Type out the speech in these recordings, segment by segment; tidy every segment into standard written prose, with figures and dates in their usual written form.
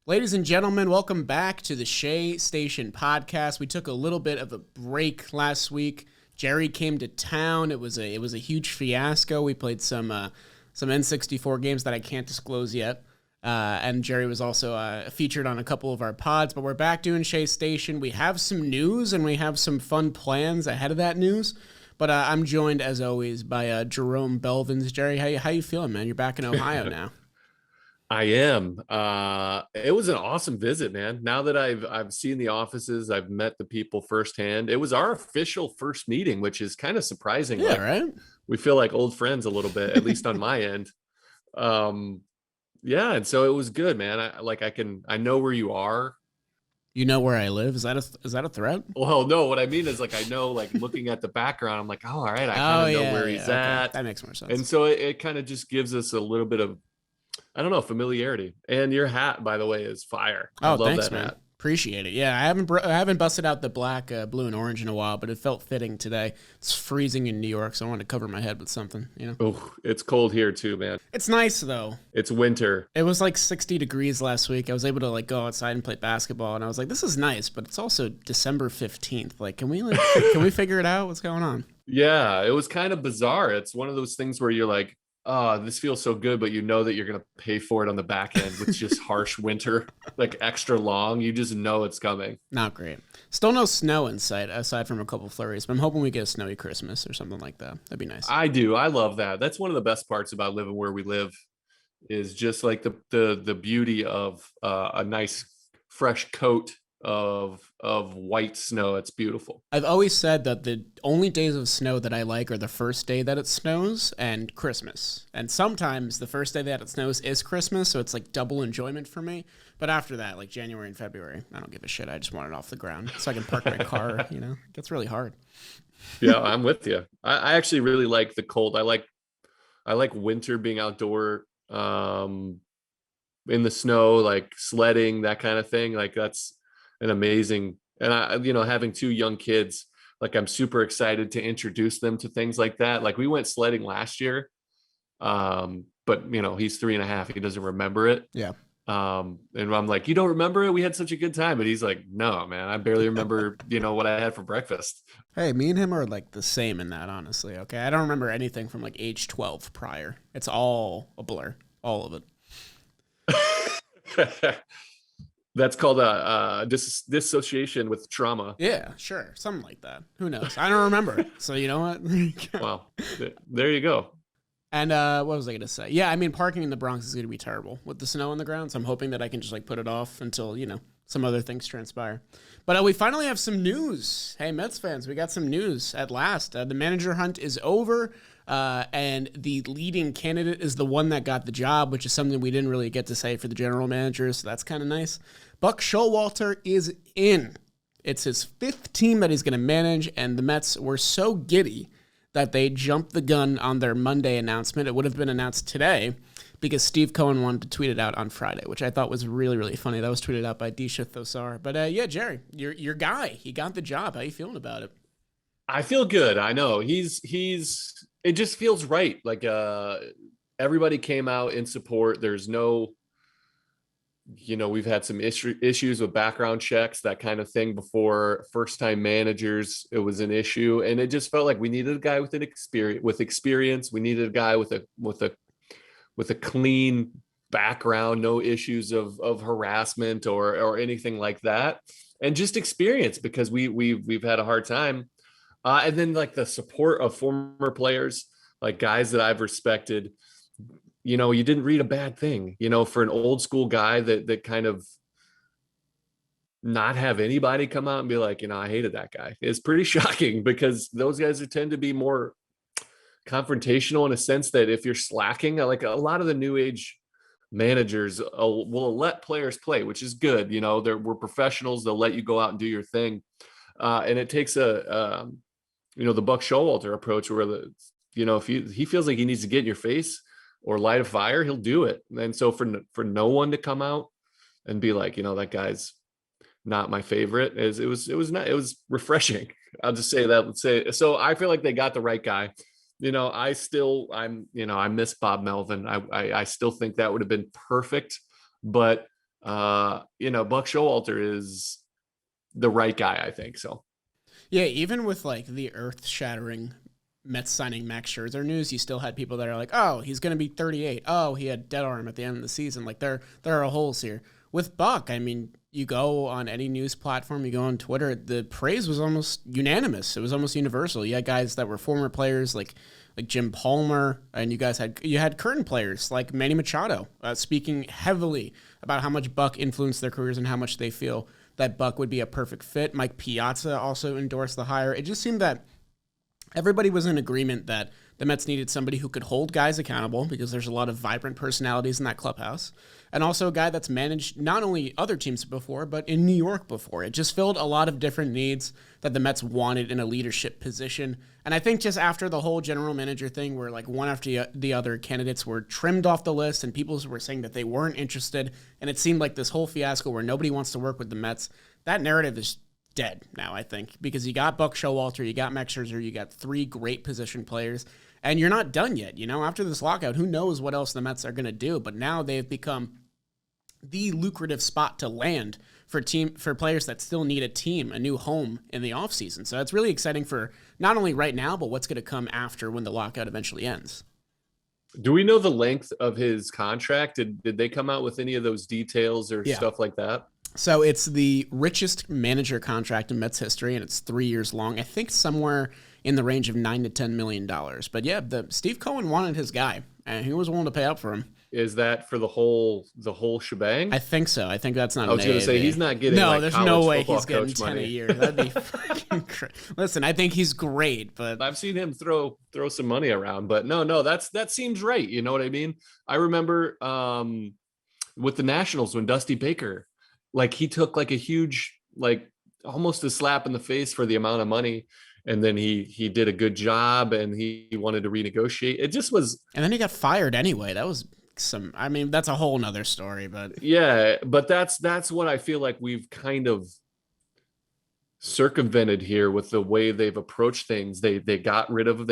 Ladies and gentlemen, welcome back to the Shea Station podcast. We took a little bit of a break last week. Jerry came to town. It was a huge fiasco. We played some N64 games that I can't disclose yet. And Jerry was also featured on a couple of our pods, but we're back doing Shea Station. We have some news and we have some fun plans ahead of that news. But I'm joined, as always, by Jerome Belvins. Jerry, how you feeling, man? You're back in Ohio now. I am. It was an awesome visit, man. Now that I've seen the offices, I've met the people firsthand. It was our official first meeting, which is kind of surprising. Yeah, right? We feel like old friends a little bit, at least on my end. Yeah, and so it was good, man. I know where you are. You know where I live? Is that a threat? Well, no, what I mean is I know, looking at the background, I'm like, oh, all right, I kind of know where he's at. That makes more sense. And so it kind of just gives us a little bit of, I don't know, familiarity. And your hat, by the way, is fire. I love thanks, that man. hat. Appreciate it. Yeah, I haven't busted out the black, blue, and orange in a while, but it felt fitting today. It's freezing in New York, so I wanted to cover my head with something, Oh, it's cold here too, man. It's nice, though. It's winter. It was like 60 degrees last week. I was able to go outside and play basketball, and I was like, this is nice, but it's also December 15th. Can we figure it out? What's going on? Yeah, it was kind of bizarre. It's one of those things where you're like, oh, this feels so good, but you know that you're going to pay for it on the back end with just harsh winter, extra long. You just know it's coming. Not great. Still no snow in sight, aside from a couple flurries, but I'm hoping we get a snowy Christmas or something like that. That'd be nice. I do. I love that. That's one of the best parts about living where we live is just the beauty of a nice fresh coat of white snow. It's beautiful. I've always said that the only days of snow that I like are the first day that it snows and Christmas. And sometimes the first day that it snows is Christmas, so it's double enjoyment for me. But after that, January and February, I don't give a shit. I just want it off the ground so I can park my car, It gets really hard. Yeah, I'm with you. I actually really like the cold. I like winter, being outdoor in the snow, sledding, that kind of thing. That's an amazing, and having two young kids, I'm super excited to introduce them to things like that. We went sledding last year, but he's 3.5. He doesn't remember it. Yeah. And I'm like, you don't remember it? We had such a good time. But he's like, no, man, I barely remember, what I had for breakfast. Hey, me and him are the same in that, honestly. Okay. I don't remember anything from age 12 prior. It's all a blur, all of it. That's called a dissociation with trauma. Yeah, sure. Something like that. Who knows? I don't remember. So you know what? Well, there you go. And what was I going to say? Yeah, I mean, parking in the Bronx is going to be terrible with the snow on the ground. So I'm hoping that I can just put it off until, some other things transpire. But we finally have some news. Hey, Mets fans, we got some news at last. The manager hunt is over. And the leading candidate is the one that got the job, which is something we didn't really get to say for the general manager, so that's kind of nice. Buck Showalter is in. It's his 5th team that he's going to manage, and the Mets were so giddy that they jumped the gun on their Monday announcement. It would have been announced today because Steve Cohen wanted to tweet it out on Friday, which I thought was really, really funny. That was tweeted out by Disha Thosar. But yeah, Jerry, your guy, he got the job. How you feeling about it? I feel good. I know it just feels right. Everybody came out in support. There's no, we've had some issues with background checks, that kind of thing before. First time managers, it was an issue. And it just felt like we needed a guy with experience. We needed a guy with a clean background, no issues of harassment or anything like that. And just experience, because we've had a hard time. And then the support of former players, guys that I've respected. You didn't read a bad thing, for an old school guy that kind of not have anybody come out and be like, I hated that guy. It's pretty shocking, because those guys tend to be more confrontational in a sense that if you're slacking, a lot of the new age managers will let players play, which is good. We're professionals. They'll let you go out and do your thing. And it takes the Buck Showalter approach where if he feels like he needs to get in your face or light a fire, he'll do it. And so for no one to come out and be like, that guy's not my favorite, it was refreshing. I'll just say that. So I feel like they got the right guy. I miss Bob Melvin. I still think that would have been perfect, but Buck Showalter is the right guy, I think. So Yeah, even with like the earth-shattering Mets signing Max Scherzer news, you still had people that are like, "Oh, he's going to be 38. Oh, he had dead arm at the end of the season." Like there are holes here. With Buck, I mean, you go on any news platform, you go on Twitter, the praise was almost unanimous. It was almost universal. You had guys that were former players like Jim Palmer, and you had current players like Manny Machado speaking heavily about how much Buck influenced their careers and how much they feel that Buck would be a perfect fit. Mike Piazza also endorsed the hire. It just seemed that everybody was in agreement that the Mets needed somebody who could hold guys accountable because there's a lot of vibrant personalities in that clubhouse, and also a guy that's managed not only other teams before, but in New York before. It just filled a lot of different needs that the Mets wanted in a leadership position. And I think just after the whole general manager thing where like one after the other candidates were trimmed off the list and people were saying that they weren't interested, and it seemed like this whole fiasco where nobody wants to work with the Mets, that narrative is dead now, I think, because you got Buck Showalter, you got Max Scherzer, you got three great position players, and you're not done yet. After this lockout, who knows what else the Mets are going to do? But now they've become the lucrative spot to land for players that still need a team, a new home in the offseason. So it's really exciting for not only right now, but what's going to come after when the lockout eventually ends. do we know the length of his contract? Did they come out with any of those details or stuff like that? So it's the richest manager contract in Mets history, and it's 3 years long. I think somewhere in the range of $9 to $10 million. But yeah, Steve Cohen wanted his guy, and he was willing to pay up for him. Is that for the whole shebang? I think so. I think that's not. I was going to say he's not getting. No, there's no way he's getting 10 money a year. That'd be fucking crazy. Listen, I think he's great, but I've seen him throw some money around. But no, that seems right. You know what I mean? I remember with the Nationals when Dusty Baker, like he took like a huge, like almost a slap in the face for the amount of money. And then he did a good job and he wanted to renegotiate. It just was. And then he got fired anyway. That was that's a whole nother story, but yeah, but that's what I feel like we've kind of circumvented here with the way they've approached things. They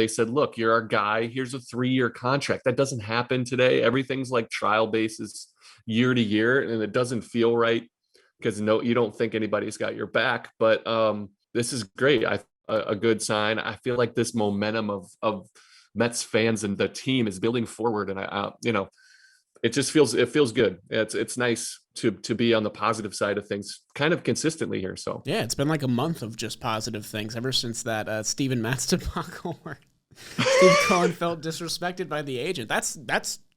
said, look, you're our guy. Here's a 3-year contract. That doesn't happen today. Everything's like trial basis year to year. And it doesn't feel right because you don't think anybody's got your back, but this is great. A good sign. I feel like this momentum of Mets fans and the team is building forward. And it feels good. It's nice to be on the positive side of things kind of consistently here. So yeah, it's been like a month of just positive things ever since that Steven Matz debacle where Steve Cohen felt disrespected by the agent. That's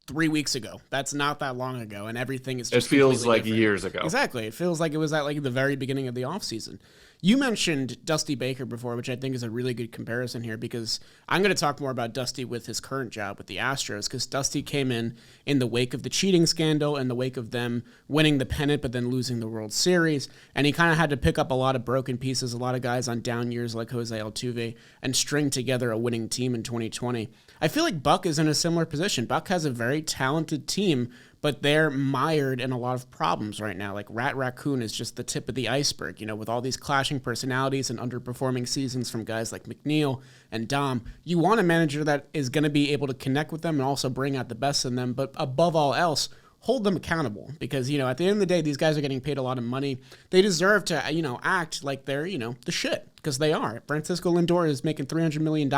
3 weeks ago. That's not that long ago, and everything is just. It feels like different. Years ago. Exactly. It feels like it was at like the very beginning of the offseason. You mentioned Dusty Baker before, which I think is a really good comparison here because I'm going to talk more about Dusty with his current job with the Astros because Dusty came in the wake of the cheating scandal, in the wake of them winning the pennant but then losing the World Series, and he kind of had to pick up a lot of broken pieces, a lot of guys on down years like Jose Altuve, and string together a winning team in 2020. I feel like Buck is in a similar position. Buck has a very talented team, but they're mired in a lot of problems right now. Like Rat Raccoon is just the tip of the iceberg, with all these clashing personalities and underperforming seasons from guys like McNeil and Dom. You want a manager that is going to be able to connect with them and also bring out the best in them, but above all else, hold them accountable because, at the end of the day, these guys are getting paid a lot of money. They deserve to, act like they're, the shit because they are. Francisco Lindor is making $300 million.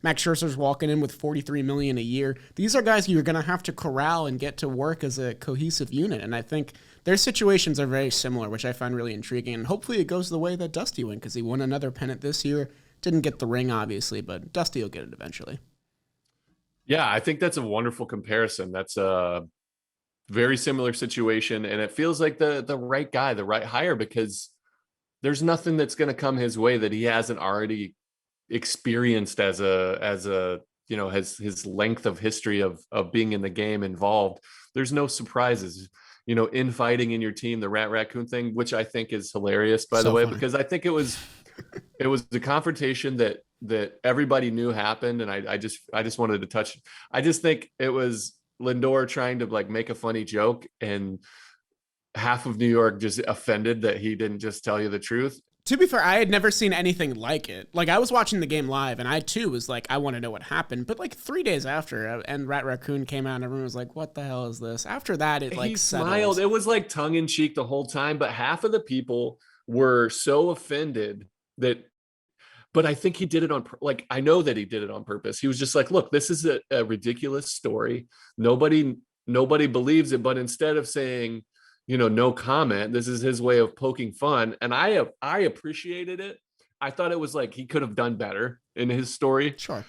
Max Scherzer's walking in with $43 million a year. These are guys you're going to have to corral and get to work as a cohesive unit. And I think their situations are very similar, which I find really intriguing. And hopefully it goes the way that Dusty went because he won another pennant this year. Didn't get the ring, obviously, but Dusty will get it eventually. Yeah, I think that's a wonderful comparison. That's a very similar situation, and it feels like the right guy, the right hire, because there's nothing that's going to come his way that he hasn't already experienced as his length of history of being in the game involved. There's no surprises, infighting in your team, the Rat Raccoon thing, which I think is hilarious, by the way, funny. Because I think it was the confrontation that everybody knew happened, and I just wanted to touch. I just think it was Lindor trying to like make a funny joke and half of New York just offended that he didn't just tell you the truth. To be fair, I had never seen anything like it. Like, I was watching the game live, and I, too, was like, I want to know what happened. But, like, 3 days after, and Rat Raccoon came out, and everyone was like, what the hell is this? After that, it, like, He settled. smiled. It was, like, tongue-in-cheek the whole time, but half of the people were so offended that, but I think he did it on, like, I know that he did it on purpose. He was just like, look, this is a ridiculous story. Nobody believes it, but instead of saying, no comment, this is his way of poking fun. And I appreciated it. I thought it was like he could have done better in his story. Sure.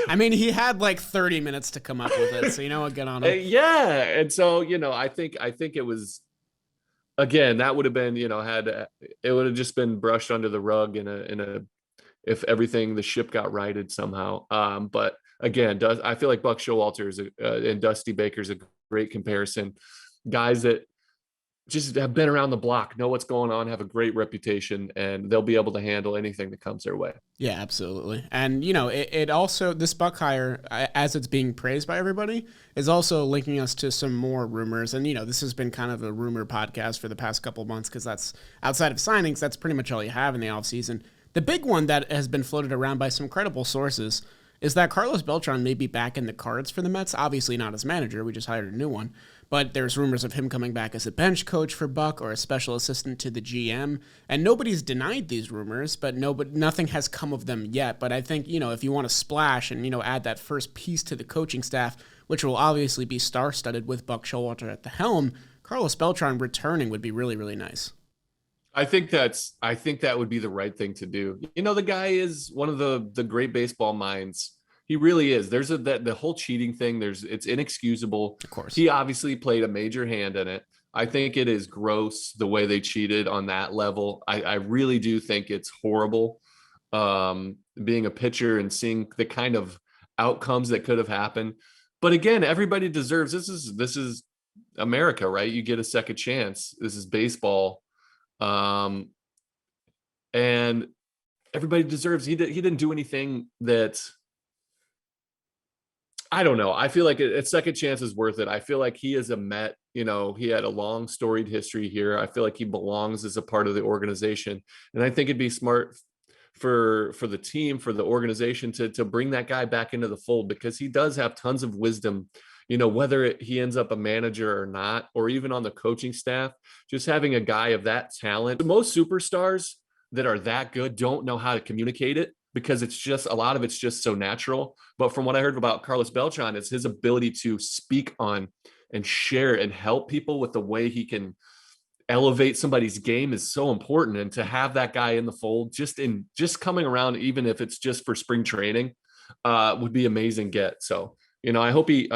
I mean, he had like 30 minutes to come up with it, so what, get on him. Yeah, and so I think it was, again, that would have been it would have just been brushed under the rug in a if everything, the ship got righted somehow. But again, I feel like Buck Showalter and Dusty Baker's a great comparison. Guys that just have been around the block, know what's going on, have a great reputation, and they'll be able to handle anything that comes their way. Yeah, absolutely. And, it also, this Buck hire, as it's being praised by everybody, is also linking us to some more rumors. And, this has been kind of a rumor podcast for the past couple of months, because that's, outside of signings, that's pretty much all you have in the offseason. The big one that has been floated around by some credible sources is that Carlos Beltran may be back in the cards for the Mets. Obviously not as manager. We just hired a new one. But there's rumors of him coming back as a bench coach for Buck or a special assistant to the GM. And nobody's denied these rumors, but nothing has come of them yet. But I think, if you want to splash and, add that first piece to the coaching staff, which will obviously be star-studded with Buck Showalter at the helm, Carlos Beltran returning would be really, really nice. I think that would be the right thing to do. The guy is one of the great baseball minds. He really is. There's the whole cheating thing. It's inexcusable. Of course. He obviously played a major hand in it. I think it is gross the way they cheated on that level. I really do think it's horrible. Being a pitcher and seeing the kind of outcomes that could have happened. But again, everybody deserves, this is America, right? You get a second chance. This is baseball. And everybody deserves, he didn't do anything that, I don't know. I feel like a second chance is worth it. I feel like he is a Met, he had a long storied history here. I feel like he belongs as a part of the organization. And I think it'd be smart for the team, for the organization to bring that guy back into the fold, because he does have tons of wisdom, whether he ends up a manager or not, or even on the coaching staff, just having a guy of that talent. Most superstars that are that good don't know how to communicate it, because it's just, a lot of it's just so natural. But from what I heard about Carlos Beltran, is his ability to speak on and share and help people with the way he can elevate somebody's game is so important. And to have that guy in the fold, just coming around, even if it's just for spring training, would be amazing get. So, I hope he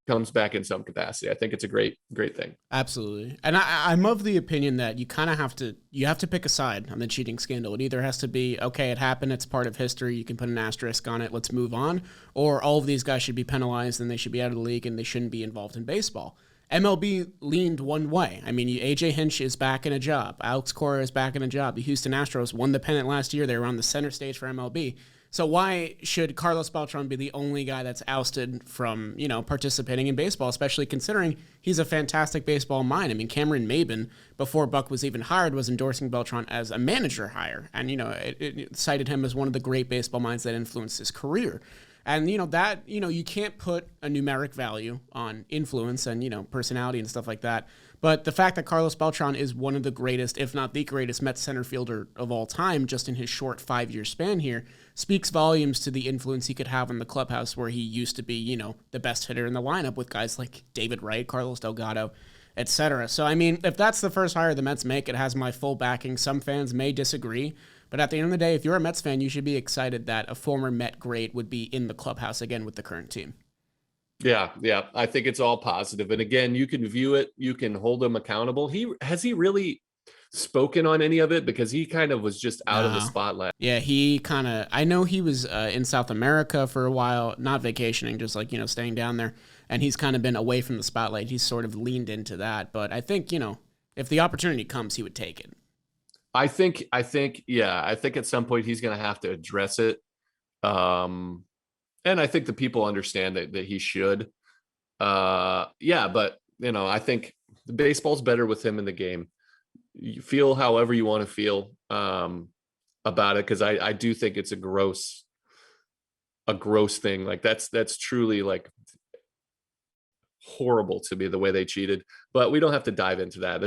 comes back in some capacity. I think it's a great thing. Absolutely. And I'm of the opinion that you kind of have to pick a side on the cheating scandal. It either has to be, okay, it happened, it's part of history, you can put an asterisk on it, let's move on, or all of these guys should be penalized and they should be out of the league and they shouldn't be involved in baseball. MLB leaned one way. I mean, AJ Hinch is back in a job. Alex Cora is back in a job. The Houston Astros won the pennant last year. They were on the center stage for MLB. So why should Carlos Beltran be the only guy that's ousted from, participating in baseball, especially considering he's a fantastic baseball mind? I mean, Cameron Maben, before Buck was even hired, was endorsing Beltran as a manager hire. And, it cited him as one of the great baseball minds that influenced his career. And, you can't put a numeric value on influence and, personality and stuff like that. But the fact that Carlos Beltran is one of the greatest, if not the greatest, Mets center fielder of all time, just in his short 5-year span here, speaks volumes to the influence he could have in the clubhouse, where he used to be, the best hitter in the lineup with guys like David Wright, Carlos Delgado, etc. So, I mean, if that's the first hire the Mets make, it has my full backing. Some fans may disagree, but at the end of the day, if you're a Mets fan, you should be excited that a former Met great would be in the clubhouse again with the current team. Yeah. I think it's all positive. And again, you can view it, you can hold him accountable. Has he really spoken on any of it? Because he kind of was just out of the spotlight. Yeah, I know he was in South America for a while, not vacationing, just like, staying down there. And he's kind of been away from the spotlight. He's sort of leaned into that. But I think, if the opportunity comes, he would take it. I think at some point he's going to have to address it. And I think the people understand that he should. But I think the baseball's better with him in the game. you feel however you want to feel about it, because I do think it's a gross thing. Like that's truly like horrible to me, the way they cheated. But we don't have to dive into that.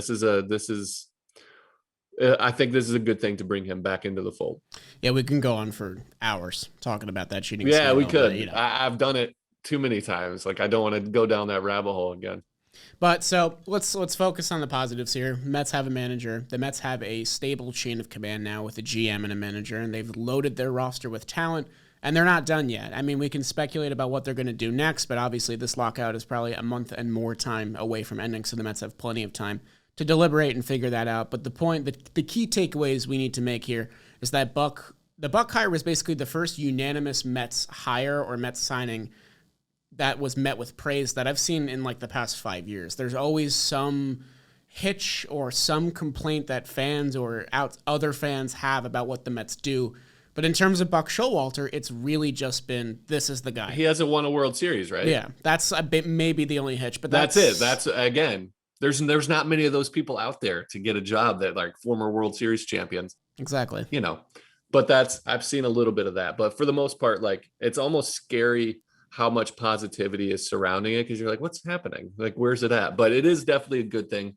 I think this is a good thing to bring him back into the fold. Yeah, we can go on for hours talking about that cheating. Yeah, we scandal, could. but, you know. I've done it too many times. Like, I don't want to go down that rabbit hole again. But so let's focus on the positives here. Mets have a manager. The Mets have a stable chain of command now with a GM and a manager, and they've loaded their roster with talent, and they're not done yet. I mean, we can speculate about what they're going to do next, but obviously this lockout is probably a month and more time away from ending, so the Mets have plenty of time to deliberate and figure that out. But the key takeaways we need to make here is that the Buck hire was basically the first unanimous Mets hire or Mets signing that was met with praise that I've seen in like the past 5 years. There's always some hitch or some complaint that fans or other fans have about what the Mets do. But in terms of Buck Showalter, it's really just been, this is the guy. He hasn't won a World Series, right? Yeah, that's a bit, maybe the only hitch, but that's it. That's, again, there's not many of those people out there to get a job that, like, former World Series champions. Exactly. You know, but I've seen a little bit of that. But for the most part, like, it's almost scary how much positivity is surrounding it, because you're like, what's happening? Like, where's it at? But it is definitely a good thing.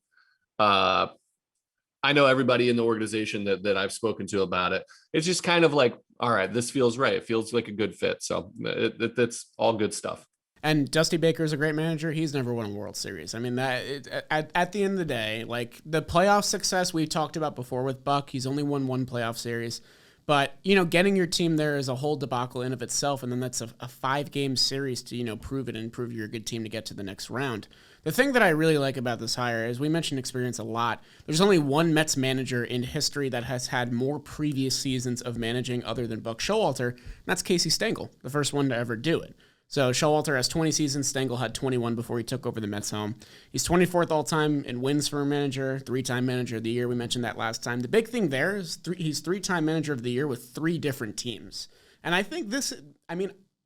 I know everybody in the organization that I've spoken to about it, it's just kind of like, all right, this feels right. It feels like a good fit. So that's all good stuff. And Dusty Baker is a great manager. He's never won a World Series. I mean, at the end of the day, like the playoff success we talked about before with Buck, he's only won one playoff series. But, you know, getting your team there is a whole debacle in of itself, and then that's a 5-game series to, you know, prove it and prove you're a good team to get to the next round. The thing that I really like about this hire is we mentioned experience a lot. There's only one Mets manager in history that has had more previous seasons of managing other than Buck Showalter, and that's Casey Stengel, the first one to ever do it. So Showalter has 20 seasons. Stengel had 21 before he took over the Mets home. He's 24th all-time in wins for a manager, 3-time manager of the year. We mentioned that last time. The big thing there is he's 3-time manager of the year with 3 different teams. And I think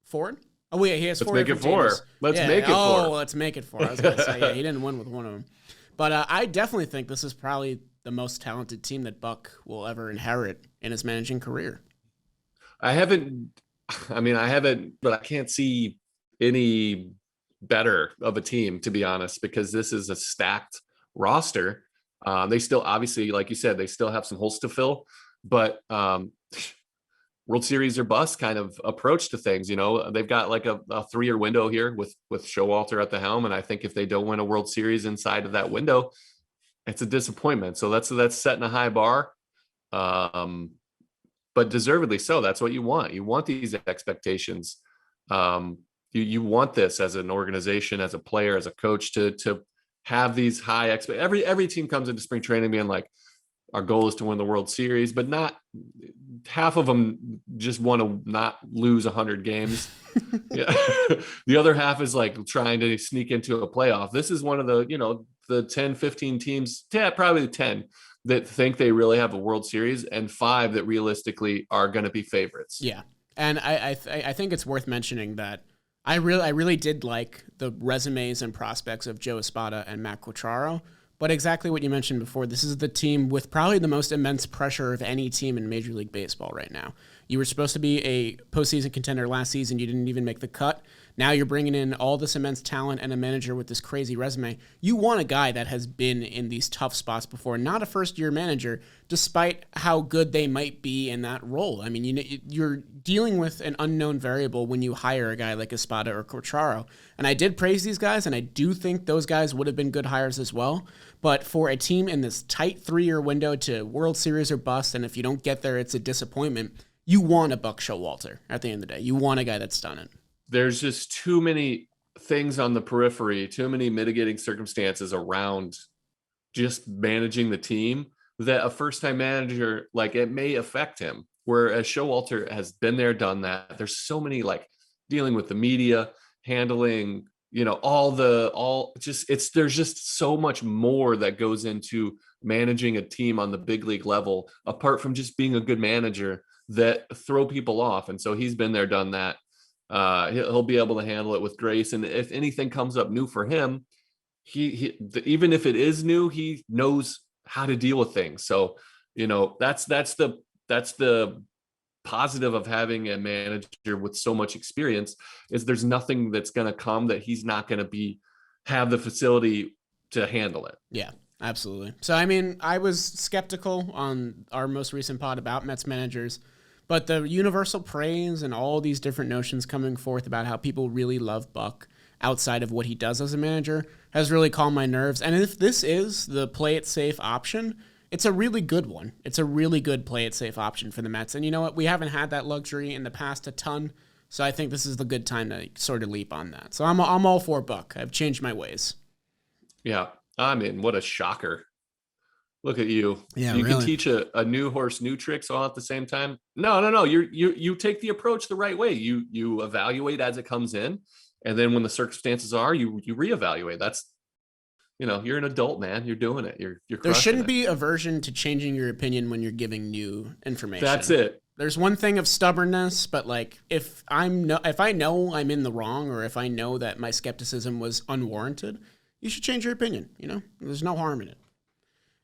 Ford? Oh, wait, he has 4 different teams. Let's make it 4. Oh, let's make it 4. I was going to say, yeah, he didn't win with one of them. But I definitely think this is probably the most talented team that Buck will ever inherit in his managing career. I haven't, but I can't see any better of a team, to be honest, because this is a stacked roster. They still, obviously, like you said, they still have some holes to fill, but World Series or bust kind of approach to things. You know, they've got like a 3-year window here with Showalter at the helm, and I think if they don't win a World Series inside of that window, it's a disappointment. So that's setting a high bar. But deservedly so. That's what you want. You want these expectations. You want this as an organization, as a player, as a coach, to have these high every team comes into spring training being like, our goal is to win the World Series, but not half of them just want to not lose 100 games. Yeah. The other half is like trying to sneak into a playoff. This is one of the, you know, the 10, 15 teams, probably 10 that think they really have a World Series, and 5 that realistically are going to be favorites. Yeah. And I think it's worth mentioning that I really did like the resumes and prospects of Joe Espada and Matt Quatraro. But exactly what you mentioned before, this is the team with probably the most immense pressure of any team in Major League Baseball right now. You were supposed to be a postseason contender last season. You didn't even make the cut. Now you're bringing in all this immense talent and a manager with this crazy resume. You want a guy that has been in these tough spots before, not a first-year manager, despite how good they might be in that role. I mean, you're dealing with an unknown variable when you hire a guy like Espada or Quatraro. And I did praise these guys, and I do think those guys would have been good hires as well. But for a team in this tight 3-year window to World Series or bust, and if you don't get there, it's a disappointment, you want a Buck Showalter at the end of the day. You want a guy that's done it. There's just too many things on the periphery, too many mitigating circumstances around just managing the team that a first-time manager, like, it may affect him. Whereas Showalter has been there, done that. There's so many, like, dealing with the media, handling, you know, there's just so much more that goes into managing a team on the big league level, apart from just being a good manager, that throw people off. And so he's been there, done that. He'll be able to handle it with grace. And if anything comes up new for him, he even if it is new, he knows how to deal with things. So, that's the positive of having a manager with so much experience, is there's nothing that's going to come that he's not going to have the facility to handle it. Yeah, absolutely. So, I mean, I was skeptical on our most recent pod about Mets managers, but the universal praise and all these different notions coming forth about how people really love Buck outside of what he does as a manager has really calmed my nerves. And if this is the play it safe option, it's a really good one. It's a really good play it safe option for the Mets. And you know what? We haven't had that luxury in the past a ton, so I think this is the good time to sort of leap on that. So I'm all for Buck. I've changed my ways. Yeah. I mean, what a shocker. Look at you. Yeah, you really. can teach a new horse new tricks all at the same time. No. You take the approach the right way. You evaluate as it comes in, and then when the circumstances are, you reevaluate. That's, you're an adult, man. You're doing it. You're There shouldn't it. be aversion to changing your opinion when you're giving new information. That's it. There's one thing of stubbornness, but like if I know I'm in the wrong, or if I know that my skepticism was unwarranted, you should change your opinion. There's no harm in it.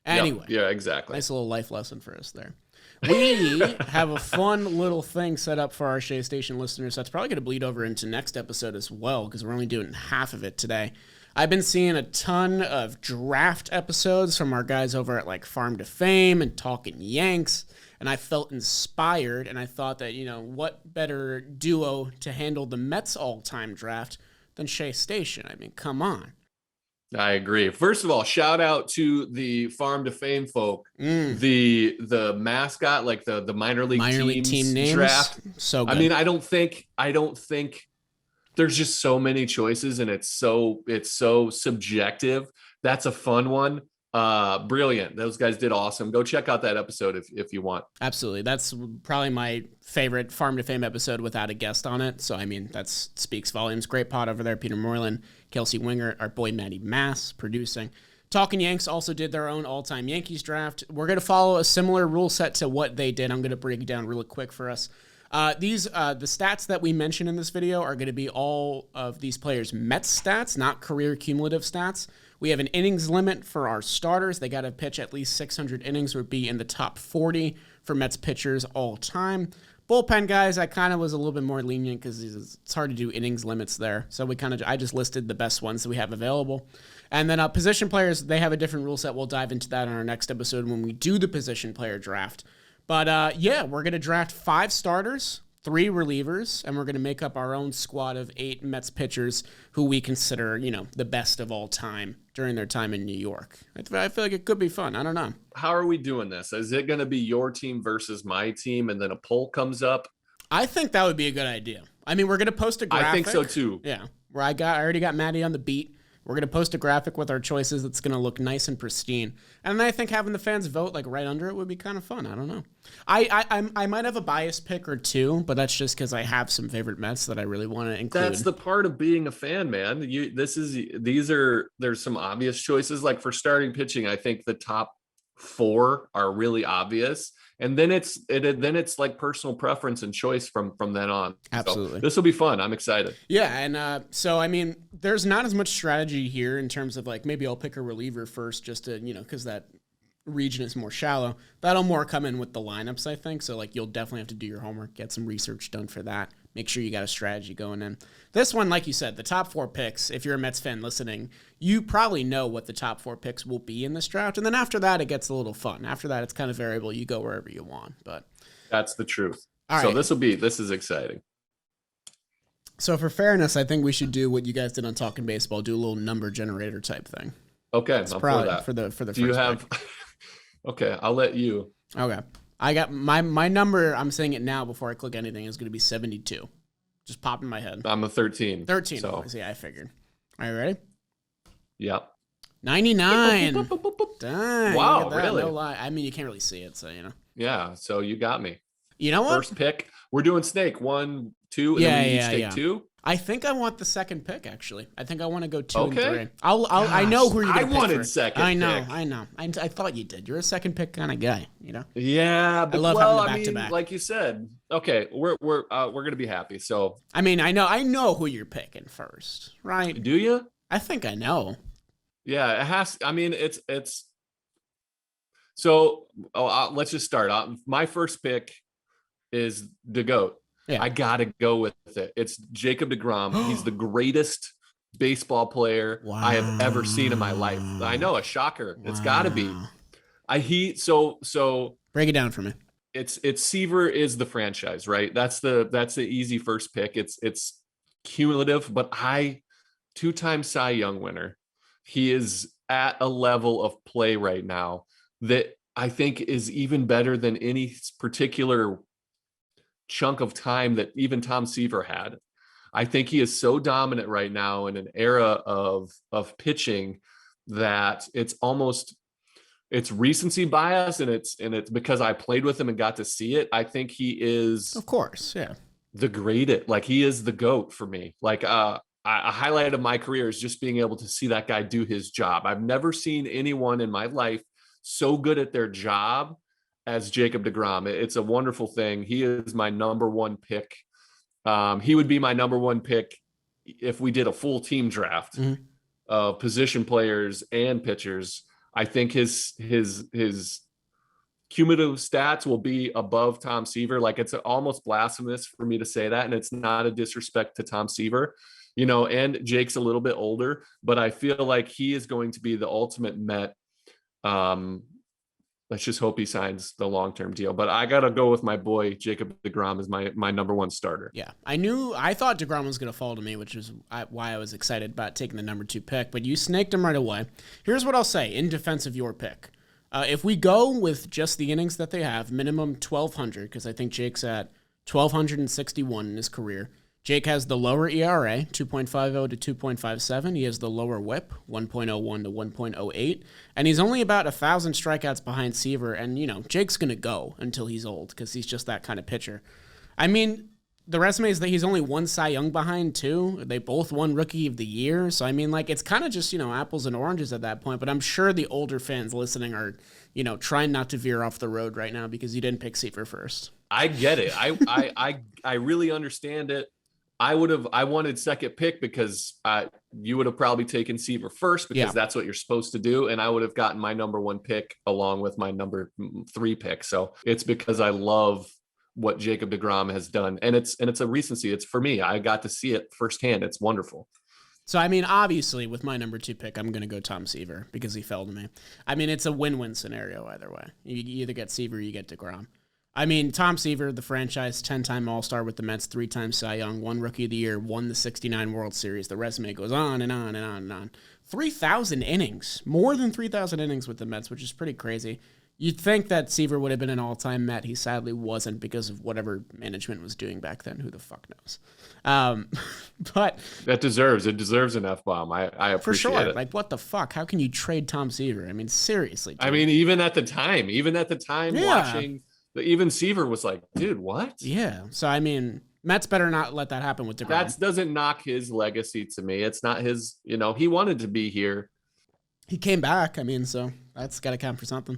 Anyway. Yeah, exactly. Nice little life lesson for us there. We have a fun little thing set up for our Shea Station listeners that's probably going to bleed over into next episode as well, because we're only doing half of it today. I've been seeing a ton of draft episodes from our guys over at like Farm to Fame and Talking Yanks, and I felt inspired, and I thought that, what better duo to handle the Mets all-time draft than Shea Station? I mean, come on. I agree. First of all, shout out to the Farm to Fame folk. The mascot, like the minor league team names draft. So good. I mean, I don't think there's just so many choices, and it's so subjective. That's a fun one. Brilliant. Those guys did awesome. Go check out that episode if you want. Absolutely. That's probably my favorite Farm to Fame episode without a guest on it. So, I mean, that speaks volumes. Great pod over there. Peter Moylan, Kelsey Winger, our boy Matty Mass producing. Talking Yanks also did their own all-time Yankees draft. We're going to follow a similar rule set to what they did. I'm going to break it down really quick for us. The stats that we mention in this video are going to be all of these players' Mets stats, not career cumulative stats. We have an innings limit for our starters. They got to pitch at least 600 innings, would be in the top 40 for Mets pitchers all time. Bullpen guys, I kind of was a little bit more lenient because it's hard to do innings limits there. So I just listed the best ones that we have available. And then position players, they have a different rule set. We'll dive into that on our next episode when we do the position player draft. But we're going to draft 5 starters, 3 relievers, and we're going to make up our own squad of 8 Mets pitchers who we consider, the best of all time during their time in New York. I feel like it could be fun. I don't know. How are we doing this? Is it going to be your team versus my team, and then a poll comes up? I think that would be a good idea. I mean, we're going to post a graphic. I think so too. Yeah, where I already got Maddie on the beat. We're going to post a graphic with our choices that's going to look nice and pristine. And I think having the fans vote like right under it would be kind of fun. I don't know. I might have a biased pick or two, but that's just because I have some favorite Mets that I really want to include. That's the part of being a fan, man. There's some obvious choices. Like for starting pitching, I think the top 4 are really obvious. And then it's like personal preference and choice from then on. Absolutely. So this will be fun. I'm excited. Yeah. And so, I mean, there's not as much strategy here in terms of like, maybe I'll pick a reliever first just to, because that region is more shallow. That'll more come in with the lineups, I think. So like, you'll definitely have to do your homework, get some research done for that. Make sure you got a strategy going in. This one, like you said, the top 4 picks, if you're a Mets fan listening, you probably know what the top 4 picks will be in this draft. And then after that, it gets a little fun. After that, it's kind of variable. You go wherever you want. But that's the truth. All so right. This is exciting. So for fairness, I think we should do what you guys did on Talking Baseball, do a little number generator type thing. Okay. It's probably for the do first you have pick. Okay, I'll let you. Okay. I got my number, I'm saying it now before I click anything, is going to be 72. Just pop in my head. I'm a 13. 13. So. Yeah, I figured. Are you ready? Yep. 99. Dang. Wow, Look at that. really? No lie. I mean, you can't really see it, so, Yeah, so you got me. You know what? First pick. We're doing snake. 1, 2, and then we each take 2. I think I want the second pick, actually. I think I want to go 2 and 3. Gosh, I know who you're going to pick. I wanted first. second I know, pick. I know. I thought you did. You're a second pick kind of guy, Yeah, but I love having the back-to-back. like you said, okay, we're gonna be happy. So I mean, I know who you're picking first, right? do you? I think I know. Yeah, it has. I mean, it's So let's just start. My first pick is the GOAT. Yeah. I got to go with it. It's Jacob Degrom. He's the greatest baseball player I have ever seen in my life. I know, a shocker. It's got to be. So break it down for me. It's Seaver is the franchise, right? That's the easy first pick. It's cumulative, but two-time Cy Young winner. He is at a level of play right now that I think is even better than any particular chunk of time that even Tom Seaver had. I think he is so dominant right now in an era of pitching that it's recency bias, and it's because I played with him and got to see it. I think he is, of course, yeah, the greatest. Like, he is the GOAT for me. Like, a highlight of my career is just being able to see that guy do his job. I've never seen anyone in my life so good at their job as Jacob Degrom. It's a wonderful thing. He is my number one pick. He would be my number one pick if we did a full team draft of position players and pitchers. I think his cumulative stats will be above Tom Seaver. Like, it's almost blasphemous for me to say that, and it's not a disrespect to Tom Seaver, and Jake's a little bit older, but I feel like he is going to be the ultimate Met. Let's just hope he signs the long-term deal. But I got to go with my boy, Jacob Degrom, as my number one starter. Yeah, I thought Degrom was going to fall to me, which is why I was excited about taking the number 2 pick. But you snaked him right away. Here's what I'll say in defense of your pick. If we go with just the innings that they have, minimum 1,200, because I think Jake's at 1,261 in his career. Jake has the lower ERA, 2.50 to 2.57. He has the lower WHIP, 1.01 to 1.08. And he's only about 1,000 strikeouts behind Seaver. And, Jake's going to go until he's old because he's just that kind of pitcher. I mean, the resume is that he's only one Cy Young behind, too. They both won Rookie of the Year. So, I mean, it's kind of just, apples and oranges at that point. But I'm sure the older fans listening are, trying not to veer off the road right now because you didn't pick Seaver first. I get it. I really understand it. I wanted second pick because you would have probably taken Seaver first because that's what you're supposed to do. And I would have gotten my number 1 pick along with my number 3 pick. So it's because I love what Jacob Degrom has done. And it's a recency. It's for me. I got to see it firsthand. It's wonderful. So, I mean, obviously with my number 2 pick, I'm going to go Tom Seaver because he fell to me. I mean, it's a win-win scenario either way. You either get Seaver or you get Degrom. I mean, Tom Seaver, the franchise, 10-time All-Star with the Mets, 3-time Cy Young, 1 Rookie of the Year, won the '69 World Series. The resume goes on and on and on and on. 3,000 innings, more than 3,000 innings with the Mets, which is pretty crazy. You'd think that Seaver would have been an all-time Met. He sadly wasn't because of whatever management was doing back then. Who the fuck knows? But it deserves an F-bomb. I appreciate for sure. it. Like, what the fuck? How can you trade Tom Seaver? I mean, seriously. Dude. I mean, even at the time, watching. Even Seaver was like, dude, what? Yeah. So, I mean, Mets better not let that happen with Degrom. That doesn't knock his legacy to me. It's not his, he wanted to be here. He came back. I mean, so that's got to count for something.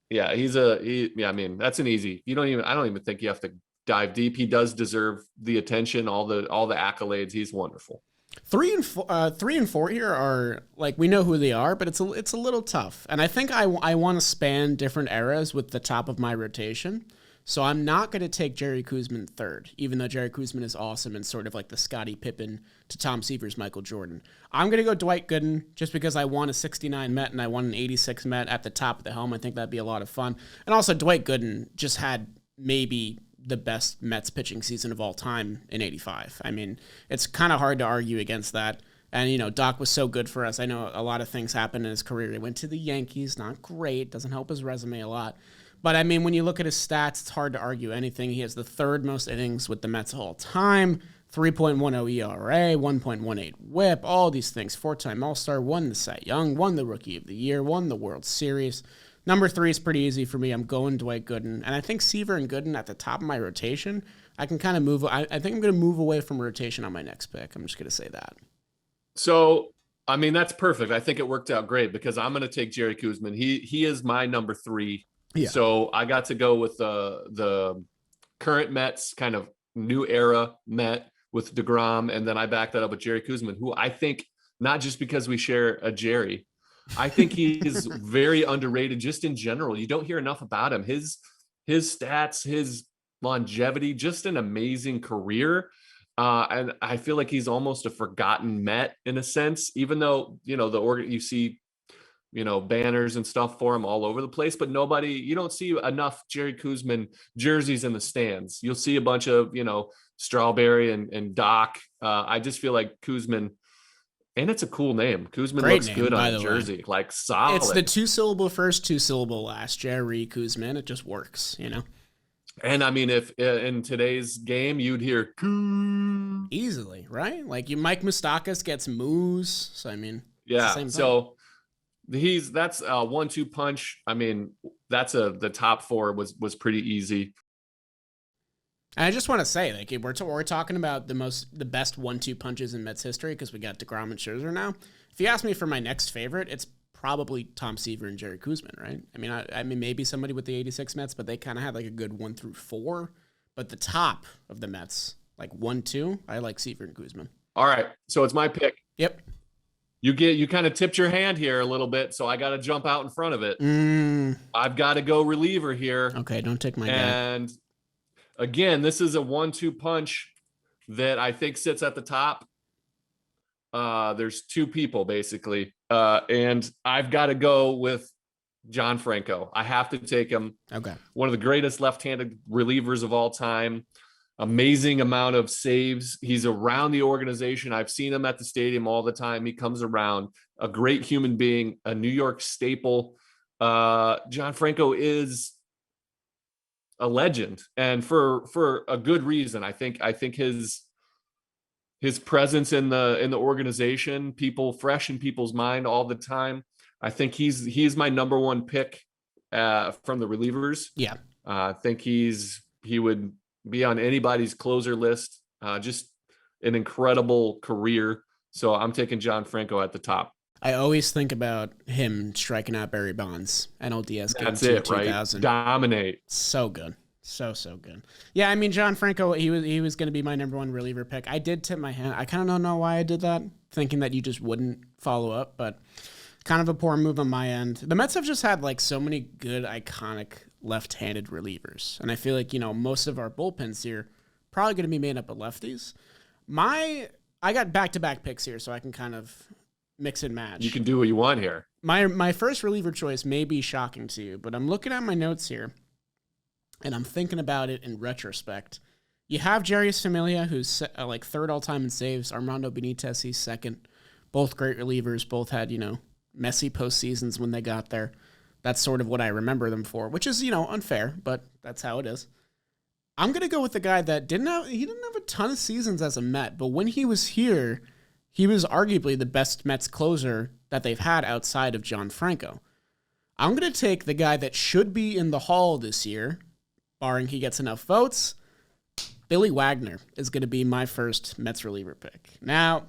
Yeah, I mean, that's an easy. I don't even think you have to dive deep. He does deserve the attention, all the accolades. He's wonderful. 3 and 4 here are we know who they are, but it's a little tough. And I think I want to span different eras with the top of my rotation. So I'm not going to take Jerry Kuzman third, even though Jerry Kuzman is awesome and sort of like the Scottie Pippen to Tom Seaver's Michael Jordan. I'm going to go Dwight Gooden just because I want a 69 Met and I want an 86 Met at the top of the helm. I think that'd be a lot of fun. And also Dwight Gooden just had maybe the best Mets pitching season of all time in 85. I mean, it's kind of hard to argue against that. And, Doc was so good for us. I know a lot of things happened in his career. He went to the Yankees, not great, doesn't help his resume a lot. But, I mean, when you look at his stats, it's hard to argue anything. He has the 3rd most innings with the Mets of all time, 3.10 ERA, 1.18 WHIP, all these things. 4-time All-Star, won the Cy Young, won the Rookie of the Year, won the World Series. Number 3 is pretty easy for me. I'm going Dwight Gooden. And I think Seaver and Gooden at the top of my rotation, I can kind of move. I think I'm going to move away from rotation on my next pick. I'm just going to say that. So, I mean, that's perfect. I think it worked out great because I'm going to take Jerry Kuzman. He is my number 3. Yeah. So I got to go with the current Mets, kind of new era Met with Degrom. And then I backed that up with Jerry Kuzman, who I think, not just because we share a Jerry, I think he's very underrated just in general. You don't hear enough about him. His stats, his longevity, just an amazing career. And I feel like he's almost a forgotten Met in a sense, even though, you see, banners and stuff for him all over the place, but you don't see enough Jerry Kuzman jerseys in the stands. You'll see a bunch of, Strawberry and Doc. I just feel like Kuzman, and it's a cool name. Kuzman looks good on a jersey, like solid. It's the 2-syllable first, 2-syllable last. Jerry Kuzman. It just works, And I mean, if in today's game you'd hear Kuz easily, right? Like Mike Moustakas gets moose. So I mean, yeah. So that's a 1-2 punch. I mean, the top four was pretty easy. And I just want to say, like, we're talking about the best 1-2 punches in Mets history because we got Degrom and Scherzer now. If you ask me for my next favorite, it's probably Tom Seaver and Jerry Kuzman, right? I mean, maybe somebody with the 86 Mets, but they kind of had like a good 1 through 4. But the top of the Mets, like 1-2, I like Seaver and Kuzman. All right, so it's my pick. Yep. You kind of tipped your hand here a little bit, so I got to jump out in front of it. I've got to go reliever here. Okay, don't take my guy. And again, this is a 1-2 punch that I think sits at the top. There's two people basically, and I've got to go with John Franco. I have to take him. Okay. One of the greatest left-handed relievers of all time. Amazing amount of saves. He's around the organization. I've seen him at the stadium all the time. He comes around. A great human being, a New York staple. John Franco is a legend, and for a good reason. I think his presence in the organization, people fresh in people's mind all the time. I think he's my number one pick from the relievers. Yeah. I think he would be on anybody's closer list. Just an incredible career. So I'm taking John Franco at the top. I always think about him striking out Barry Bonds, NLDS game. That's it, 2000. Right? Dominate. So good. So good. Yeah, I mean, John Franco, he was going to be my number one reliever pick. I did tip my hand. I kind of don't know why I did that, thinking that you just wouldn't follow up, but kind of a poor move on my end. The Mets have just had like so many good, iconic left-handed relievers, and I feel like, most of our bullpens here probably going to be made up of lefties. I got back-to-back picks here, so I can kind of mix and match. You can do what you want here. My first reliever choice may be shocking to you, but I'm looking at my notes here, and I'm thinking about it in retrospect. You have Jerry Familia, who's like third all-time in saves. Armando Benitez, he's second. Both great relievers. Both had, messy postseasons when they got there. That's sort of what I remember them for, which is, unfair, but that's how it is. I'm going to go with the guy that didn't have a ton of seasons as a Met, but when he was here, he was arguably the best Mets closer that they've had outside of John Franco. I'm going to take the guy that should be in the Hall this year, barring he gets enough votes. Billy Wagner is going to be my first Mets reliever pick. Now,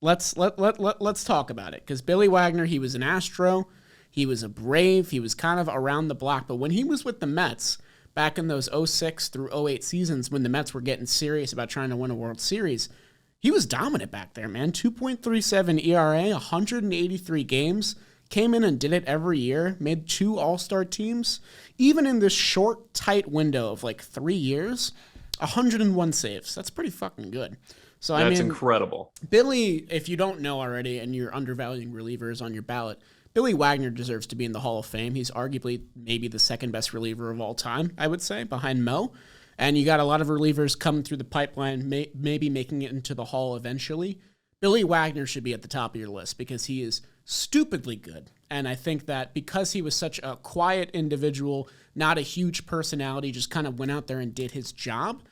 let's talk about it, because Billy Wagner, he was an Astro, he was a Brave, he was kind of around the block, but when he was with the Mets back in those 06 through 08 seasons when the Mets were getting serious about trying to win a World Series, he was dominant back there, man. 2.37 ERA, 183 games. Came in and did it every year, made 2 All-Star teams. Even in this short, tight window of like 3 years, 101 saves. That's pretty fucking good. So that's incredible. Billy, if you don't know already and you're undervaluing relievers on your ballot, Billy Wagner deserves to be in the Hall of Fame. He's arguably maybe the second best reliever of all time, I would say, behind Mo. And you got a lot of relievers coming through the pipeline, maybe making it into the Hall eventually. Billy Wagner should be at the top of your list because he is stupidly good. And I think that because he was such a quiet individual, not a huge personality, just kind of went out there and did his job,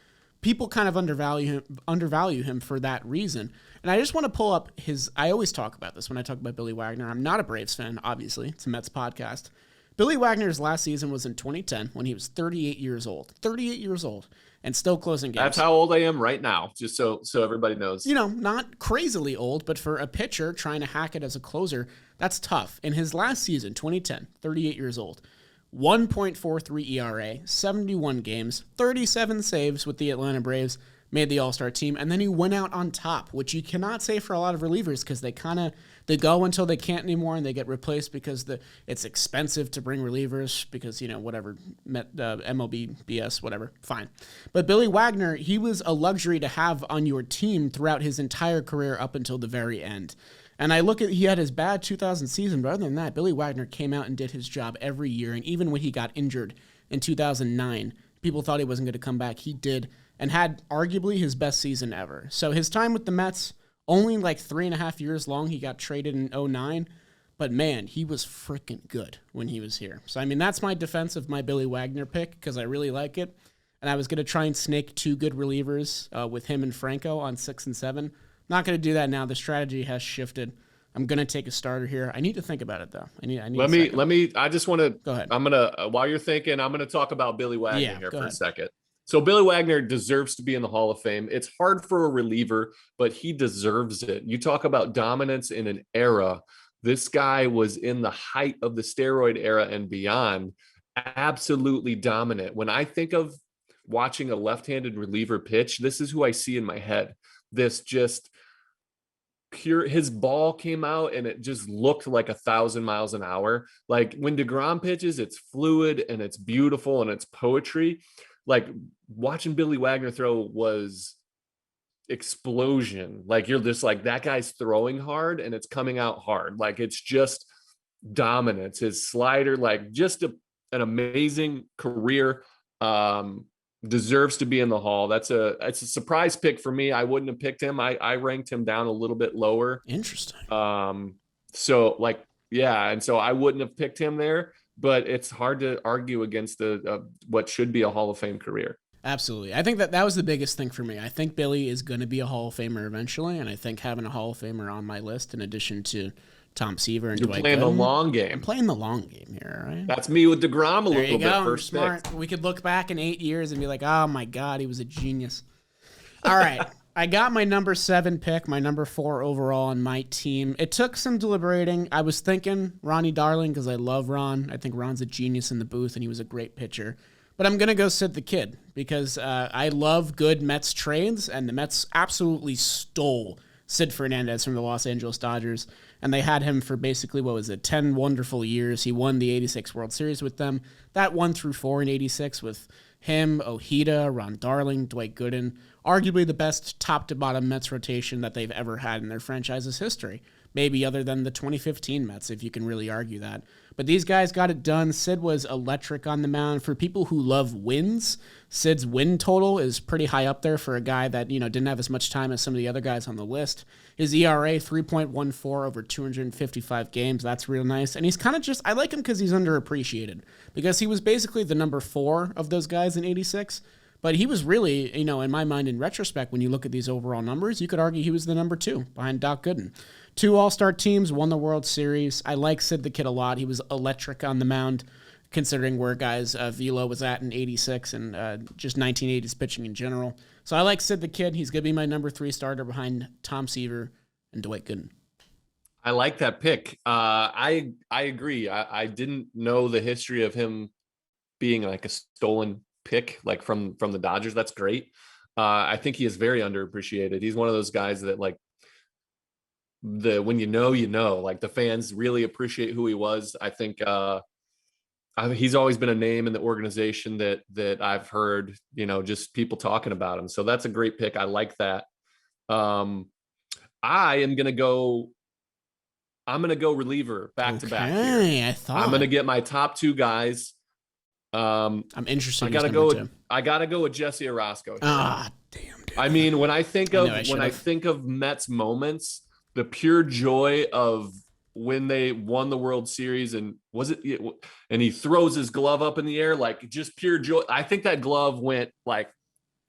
people kind of undervalue him for that reason. And I just want to pull up I always talk about this when I talk about Billy Wagner. I'm not a Braves fan, obviously. It's a Mets podcast. Billy Wagner's last season was in 2010 when he was 38 years old. 38 years old and still closing games. That's how old I am right now, just so everybody knows. Not crazily old, but for a pitcher trying to hack it as a closer, that's tough. In his last season, 2010, 38 years old, 1.43 ERA, 71 games, 37 saves with the Atlanta Braves, made the All-Star team, and then he went out on top, which you cannot say for a lot of relievers because they go until they can't anymore and they get replaced because it's expensive to bring relievers because, whatever, MLB BS, whatever, fine. But Billy Wagner, he was a luxury to have on your team throughout his entire career up until the very end. And I look at, he had his bad 2000 season, but other than that, Billy Wagner came out and did his job every year, and even when he got injured in 2009, people thought he wasn't going to come back. He did, and had arguably his best season ever. So his time with the Mets, only like 3.5 years long. He got traded in 2009, but man, he was freaking good when he was here. So, I mean, that's my defense of my Billy Wagner pick because I really like it. And I was going to try and snake 2 good relievers with him and Franco on 6 and 7. Not going to do that now. The strategy has shifted. I'm going to take a starter here. I need to think about it, though. I just want to go ahead. I'm going to, while you're thinking, I'm going to talk about Billy Wagner here for a second. So Billy Wagner deserves to be in the Hall of Fame. It's hard for a reliever, but he deserves it. You talk about dominance in an era. This guy was in the height of the steroid era and beyond, absolutely dominant. When I think of watching a left-handed reliever pitch, this is who I see in my head. This just pure, his ball came out and it just looked like 1,000 miles an hour. Like when Degrom pitches, it's fluid and it's beautiful and it's poetry. Like watching Billy Wagner throw was explosion. Like you're just like, that guy's throwing hard and it's coming out hard. Like it's just dominance. His slider, like just an amazing career. Deserves to be in the Hall. It's a surprise pick for me. I wouldn't have picked him. I ranked him down a little bit lower. Interesting. So like, yeah. And so I wouldn't have picked him there, but it's hard to argue against what should be a Hall of Fame career. Absolutely. I think that was the biggest thing for me. I think Billy is going to be a Hall of Famer eventually, and I think having a Hall of Famer on my list in addition to Tom Seaver and Dwight Gooden. You're playing the long game. I'm playing the long game here, right? That's me with Degrom a little bit first smart. pick. We could look back in 8 years and be like, oh my God, he was a genius. All right. I got my number 7 pick, my number 4 overall on my team. It took some deliberating. I was thinking Ronnie Darling because I love Ron. I think Ron's a genius in the booth, and he was a great pitcher. But I'm going to go Sid the Kid because I love good Mets trades, and the Mets absolutely stole Sid Fernandez from the Los Angeles Dodgers, and they had him for basically, 10 wonderful years. He won the 86 World Series with them. That 1 through 4 in 86 with him, Ojeda, Ron Darling, Dwight Gooden, arguably the best top-to-bottom Mets rotation that they've ever had in their franchise's history. Maybe other than the 2015 Mets, if you can really argue that. But these guys got it done. Sid was electric on the mound. For people who love wins, Sid's win total is pretty high up there for a guy that, didn't have as much time as some of the other guys on the list. His ERA, 3.14 over 255 games. That's real nice. And he's kind of I like him because he's underappreciated. Because he was basically the number 4 of those guys in 86. But he was really, in my mind, in retrospect, when you look at these overall numbers, you could argue he was the number 2 behind Doc Gooden. 2 All-Star teams, won the World Series. I like Sid the Kid a lot. He was electric on the mound, considering where guys' velo was at in 86 and just 1980s pitching in general. So I like Sid the Kid. He's going to be my number 3 starter behind Tom Seaver and Dwight Gooden. I like that pick. I agree. I didn't know the history of him being like a stolen pick, like from the Dodgers. That's great. I think he is very underappreciated. He's one of those guys that like when like the fans really appreciate who he was. I think he's always been a name in the organization that I've heard, just people talking about him. So that's a great pick. I like that. I'm going to go reliever back to back here. I'm going to get my top 2 guys. I'm interested. I gotta go with Jesse Orozco. Ah, damn. Dude. I mean, when I think of Mets moments, the pure joy of when they won the World Series and he throws his glove up in the air, like just pure joy. I think that glove went like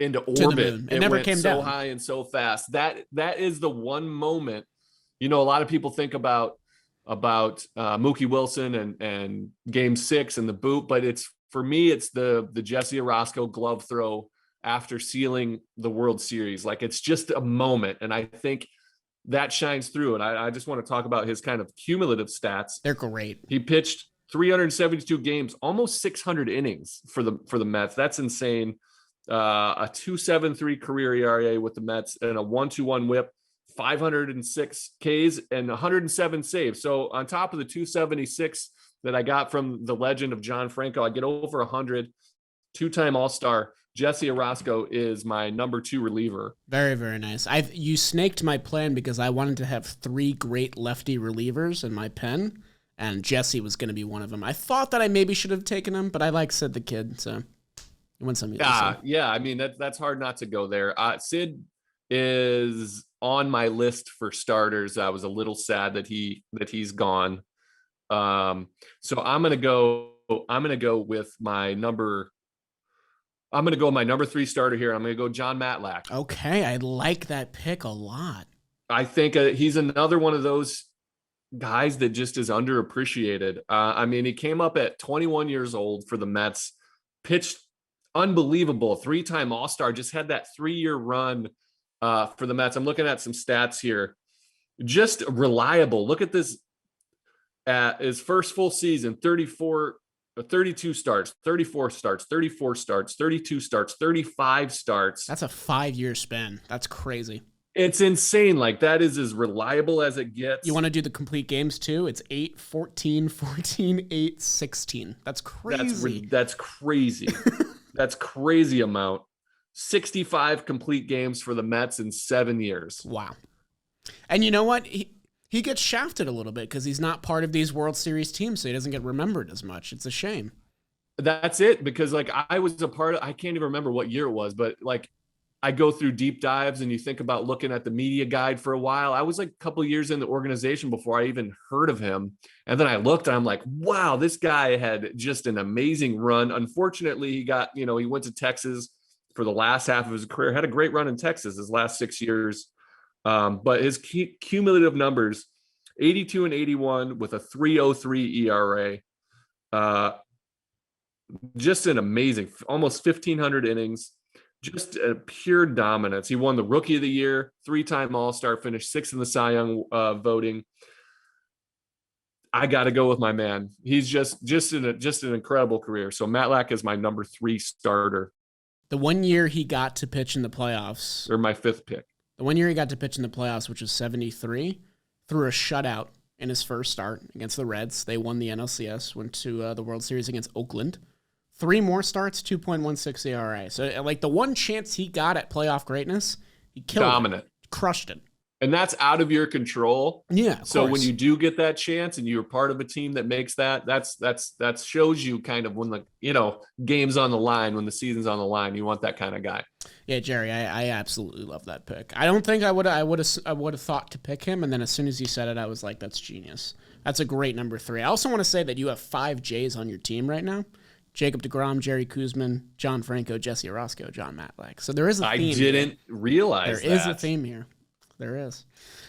into orbit. It never came so down high and so fast. That is the one moment. A lot of people think about Mookie Wilson and Game 6 and the boot, but for me, it's the Jesse Orozco glove throw after sealing the World Series. Like it's just a moment. And I think that shines through. And I just want to talk about his kind of cumulative stats. They're great. He pitched 372 games, almost 600 innings for the Mets. That's insane. a 2.73 career ERA with the Mets, and a 1.21 WHIP, 506 Ks, and 107 saves. So on top of the 276 that I got from the legend of John Franco, I get over 100. Two-time All-Star. Jesse Orozco is my number 2 reliever. Very, very nice. You snaked my plan because I wanted to have 3 great lefty relievers in my pen, and Jesse was going to be one of them. I thought that I maybe should have taken him, but I like Sid the Kid, so you win some. Yeah. I mean, that's hard not to go there. Sid is on my list for starters. I was a little sad that he's gone. So I'm gonna go with my number 3 starter here. I'm going to go John Matlack. Okay, I like that pick a lot. I think he's another one of those guys that just is underappreciated. I mean, he came up at 21 years old for the Mets, pitched unbelievable, 3-time All-Star, just had that 3-year run for the Mets. I'm looking at some stats here. Just reliable. Look at this. At his first full season, 32 starts, 34 starts, 34 starts, 32 starts, 35 starts. That's a 5-year span. That's crazy. It's insane. Like, that is as reliable as it gets. You want to do the complete games too? It's 8, 14, 14, 8, 16. That's crazy. That's crazy. That's crazy amount. 65 complete games for the Mets in 7 years. Wow. And you know what? He gets shafted a little bit because he's not part of these World Series teams, so he doesn't get remembered as much. It's a shame. That's it, because like I was a part of, I can't even remember what year it was, but like I go through deep dives and you think about looking at the media guide for a while. I was like a couple of years in the organization before I even heard of him. And then I looked and I'm like, wow, this guy had just an amazing run. Unfortunately, he went to Texas for the last half of his career, had a great run in Texas his last 6 years. But his cumulative numbers, 82 and 81 with a 3.03 ERA. Just an amazing, almost 1,500 innings, just a pure dominance. He won the Rookie of the Year, 3-time All-Star, finished 6th in the Cy Young voting. I got to go with my man. He's just an incredible career. So Matlack is my number 3 starter. The 1 year he got to pitch in the playoffs, or my 5th pick. The 1 year he got to pitch in the playoffs, which was 73, threw a shutout in his first start against the Reds. They won the NLCS, went to the World Series against Oakland. 3 more starts, 2.16 ERA. So, like, the one chance he got at playoff greatness, he killed Dominant. it. Crushed it. And that's out of your control. Yeah. So when you do get that chance and you're part of a team that makes that shows you kind of when the game's on the line, when the season's on the line, you want that kind of guy. Yeah, Jerry, I absolutely love that pick. I don't think I would have thought to pick him, and then as soon as you said it, I was like, that's genius. That's a great number 3. I also want to say that you have 5 J's on your team right now. Jacob Degrom, Jerry Kuzman, John Franco, Jesse Orozco, John Matlack. So there is a theme. I didn't realize there is a theme here. There is.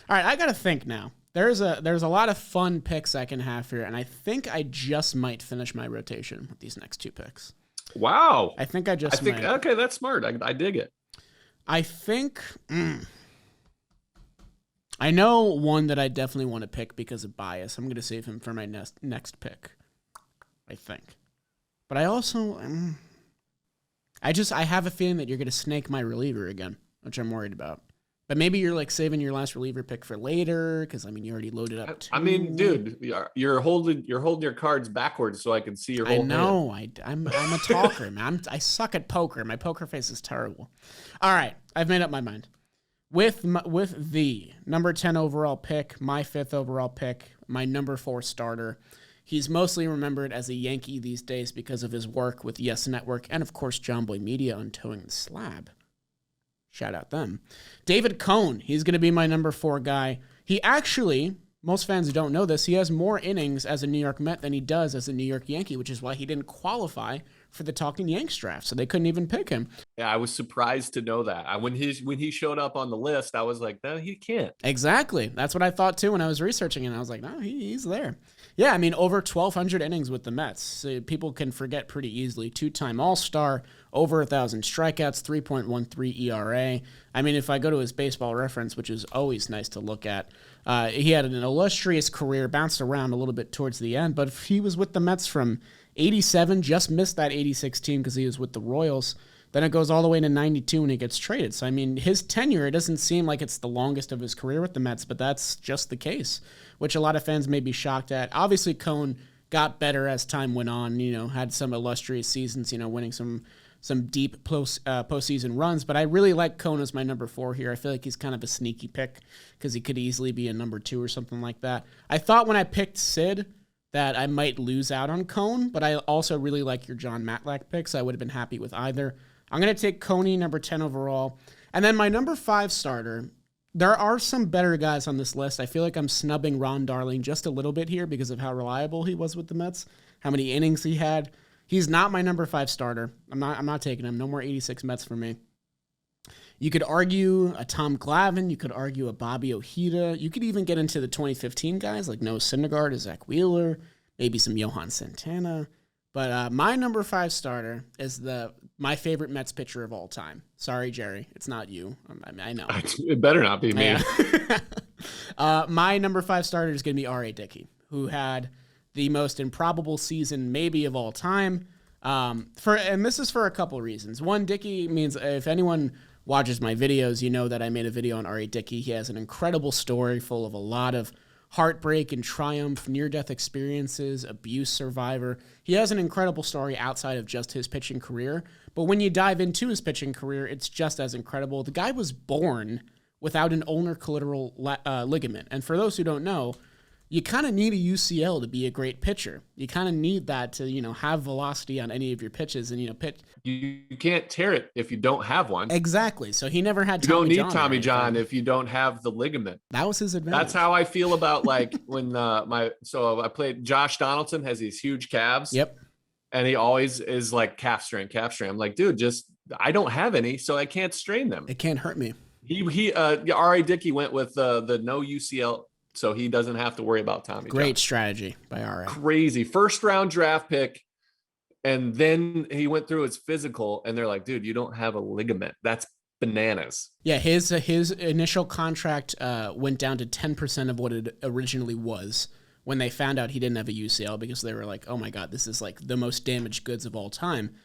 All right, I got to think now. There's a lot of fun picks I can have here, and I think I just might finish my rotation with these next 2 picks. Wow. I think might. Okay, that's smart. I dig it. I think I know one that I definitely want to pick because of bias. I'm going to save him for my next pick, I think. But I also I have a feeling that you're going to snake my reliever again, which I'm worried about. But maybe you're like saving your last reliever pick for later because you already loaded up. I mean, dude, you're holding your cards backwards so I can see your whole hand. I know. I'm a talker, man. I suck at poker. My poker face is terrible. All right, I've made up my mind. With the number 10 overall pick, my 5th overall pick, my number 4 starter. He's mostly remembered as a Yankee these days because of his work with Yes Network and, of course, Jomboy Media on Towing the Slab. Shout out them. David Cone, he's going to be my number 4 guy. He actually, most fans don't know this, he has more innings as a New York Met than he does as a New York Yankee, which is why he didn't qualify for the Talking Yanks draft, so they couldn't even pick him. Yeah, I was surprised to know that. When he showed up on the list, I was like, no, he can't. Exactly. That's what I thought, too, when I was researching, and I was like, no, he's there. Yeah, I mean, over 1,200 innings with the Mets. So people can forget pretty easily. 2-time All-Star, over 1,000 strikeouts, 3.13 ERA. I mean, if I go to his baseball reference, which is always nice to look at, he had an illustrious career, bounced around a little bit towards the end, but he was with the Mets from 87, just missed that 86 team because he was with the Royals. Then it goes all the way to 92 and he gets traded. So, I mean, his tenure, it doesn't seem like it's the longest of his career with the Mets, but that's just the case, which a lot of fans may be shocked at. Obviously, Cone got better as time went on, had some illustrious seasons, winning some deep postseason runs. But I really like Cone as my number 4 here. I feel like he's kind of a sneaky pick because he could easily be a number 2 or something like that. I thought when I picked Sid that I might lose out on Cone, but I also really like your John Matlack pick, so I would have been happy with either. I'm going to take Coney, number 10 overall. And then my number 5 starter, there are some better guys on this list. I feel like I'm snubbing Ron Darling just a little bit here because of how reliable he was with the Mets, how many innings he had. He's not my number 5 starter. I'm not taking him. No more 86 Mets for me. You could argue a Tom Glavine. You could argue a Bobby Ojeda. You could even get into the 2015 guys like Noah Syndergaard, or Zach Wheeler, maybe some Johan Santana. But my number 5 starter is my favorite Mets pitcher of all time. Sorry, Jerry, it's not you. I know. It better not be me. My number 5 starter is going to be Ari Dickey, who had the most improbable season maybe of all time. And this is for a couple reasons. One, Dickey means if anyone watches my videos, you know that I made a video on Ari Dickey. He has an incredible story full of a lot of heartbreak and triumph, near-death experiences, abuse survivor. He has an incredible story outside of just his pitching career. But when you dive into his pitching career, it's just as incredible. The guy was born without an ulnar collateral ligament. And for those who don't know, you kind of need a UCL to be a great pitcher. You kind of need that to, have velocity on any of your pitches and, pitch. You can't tear it if you don't have one. Exactly. So he never had Tommy John. You don't need Tommy John if you don't have the ligament. That was his advantage. That's how I feel about when I played. Josh Donaldson has these huge calves. Yep. And he always is like calf strain. I'm like, dude, I don't have any, so I can't strain them. It can't hurt me. Ari Dickey went with the no UCL. So he doesn't have to worry about Tommy John. Great strategy by Ari. Crazy. First round draft pick. And then he went through his physical and they're like, dude, you don't have a ligament. That's bananas. Yeah, his initial contract went down to 10% of what it originally was when they found out he didn't have a UCL because they were like, oh my God, this is like the most damaged goods of all time.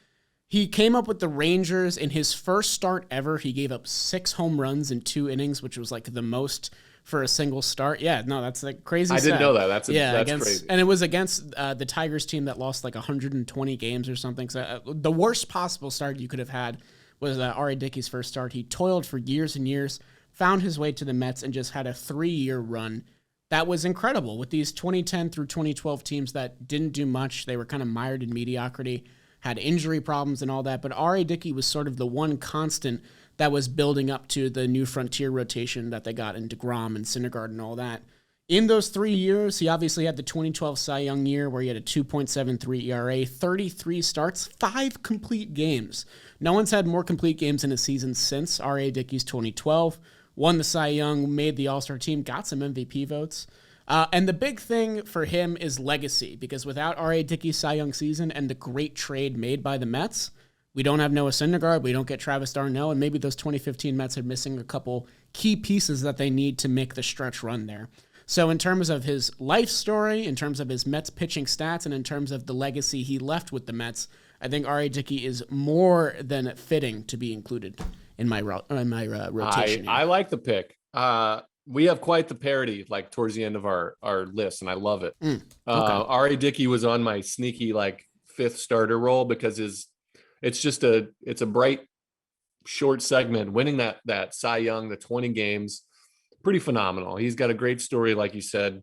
He came up with the Rangers in his first start ever. He gave up 6 home runs in 2 innings, which was like the most for a single start. Yeah, no, that's like crazy. I didn't know that. That's crazy. And it was against the Tigers team that lost like 120 games or something. So the worst possible start you could have had was Ari Dickey's first start. He toiled for years and years, found his way to the Mets, and just had a 3-year run. That was incredible with these 2010 through 2012 teams that didn't do much. They were kind of mired in mediocrity, had injury problems and all that. But Ari Dickey was sort of the one constant that was building up to the new frontier rotation that they got in Degrom and Syndergaard and all that. In those 3 years, he obviously had the 2012 Cy Young year where he had a 2.73 ERA, 33 starts, 5 complete games. No one's had more complete games in a season since R.A. Dickey's 2012. Won the Cy Young, made the All-Star team, got some MVP votes. And the big thing for him is legacy, because without R.A. Dickey's Cy Young season and the great trade made by the Mets, we don't have Noah Syndergaard, we don't get Travis d'Arnaud, and maybe those 2015 Mets are missing a couple key pieces that they need to make the stretch run there. So in terms of his life story, in terms of his Mets pitching stats, and in terms of the legacy he left with the Mets, I think R.A. Dickey is more than fitting to be included in my rotation. I like the pick. We have quite the parody like towards the end of our list, and I love it. Okay. R.A. Dickey was on my sneaky like 5th starter role because it's a bright short segment. Winning that Cy Young, the 20 games, pretty phenomenal. He's got a great story, like you said.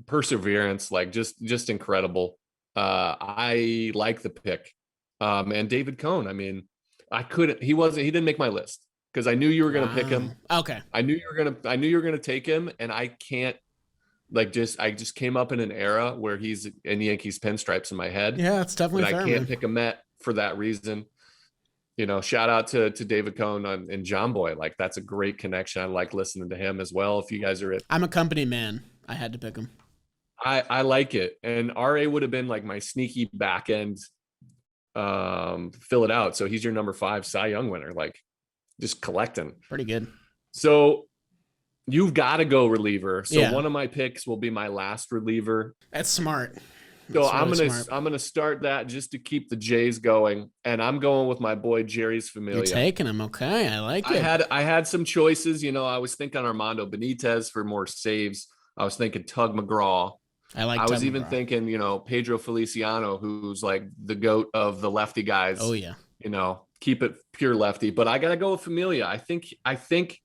Perseverance, like just incredible. I like the pick. And David Cone, I mean, he didn't make my list because I knew you were going to pick him. Okay. I knew you were going to take him, and I can't I just came up in an era where he's in Yankees pinstripes in my head. Yeah, it's definitely fair. I can't pick a Met for that reason. Shout out to David Cone and Jomboy. Like, that's a great connection. I like listening to him as well. If you guys are I'm a company man. I had to pick him. I like it. And RA would have been like my sneaky back end fill it out. So he's your number 5 Cy Young winner, like just collecting. Pretty good. So you've got to go reliever. So yeah. One of my picks will be my last reliever. That's smart. So That's really smart. I'm gonna start that just to keep the Jays going, and I'm going with my boy Jerry's You're Familia. taking him. Okay, I like it. I had some choices. I was thinking Armando Benitez for more saves. I was thinking Tug McGraw. I like I Tug was even McGraw. thinking, Pedro Feliciano, who's like the goat of the lefty guys. Oh yeah. Keep it pure lefty. But I gotta go with Familia. I think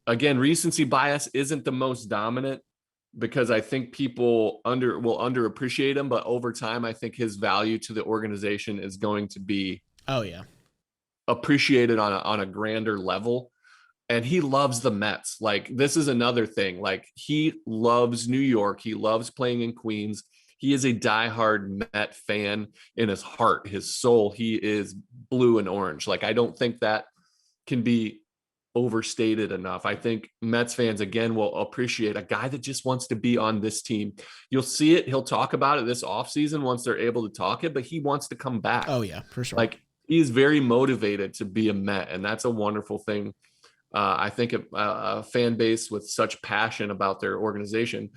again, recency bias isn't the most dominant because I think people will underappreciate him, but over time, I think his value to the organization is going to be Oh yeah. appreciated on a grander level. And he loves the Mets. Like, this is another thing. Like, he loves New York. He loves playing in Queens. He is a diehard Met fan in his heart, his soul. He is blue and orange. Like, I don't think that can be overstated enough. I think Mets fans, again, will appreciate a guy that just wants to be on this team. You'll see it. He'll talk about it this offseason once they're able to talk it, but he wants to come back. Oh yeah, for sure. Like, he's very motivated to be a Met, and that's a wonderful thing. I think a fan base with such passion about their organization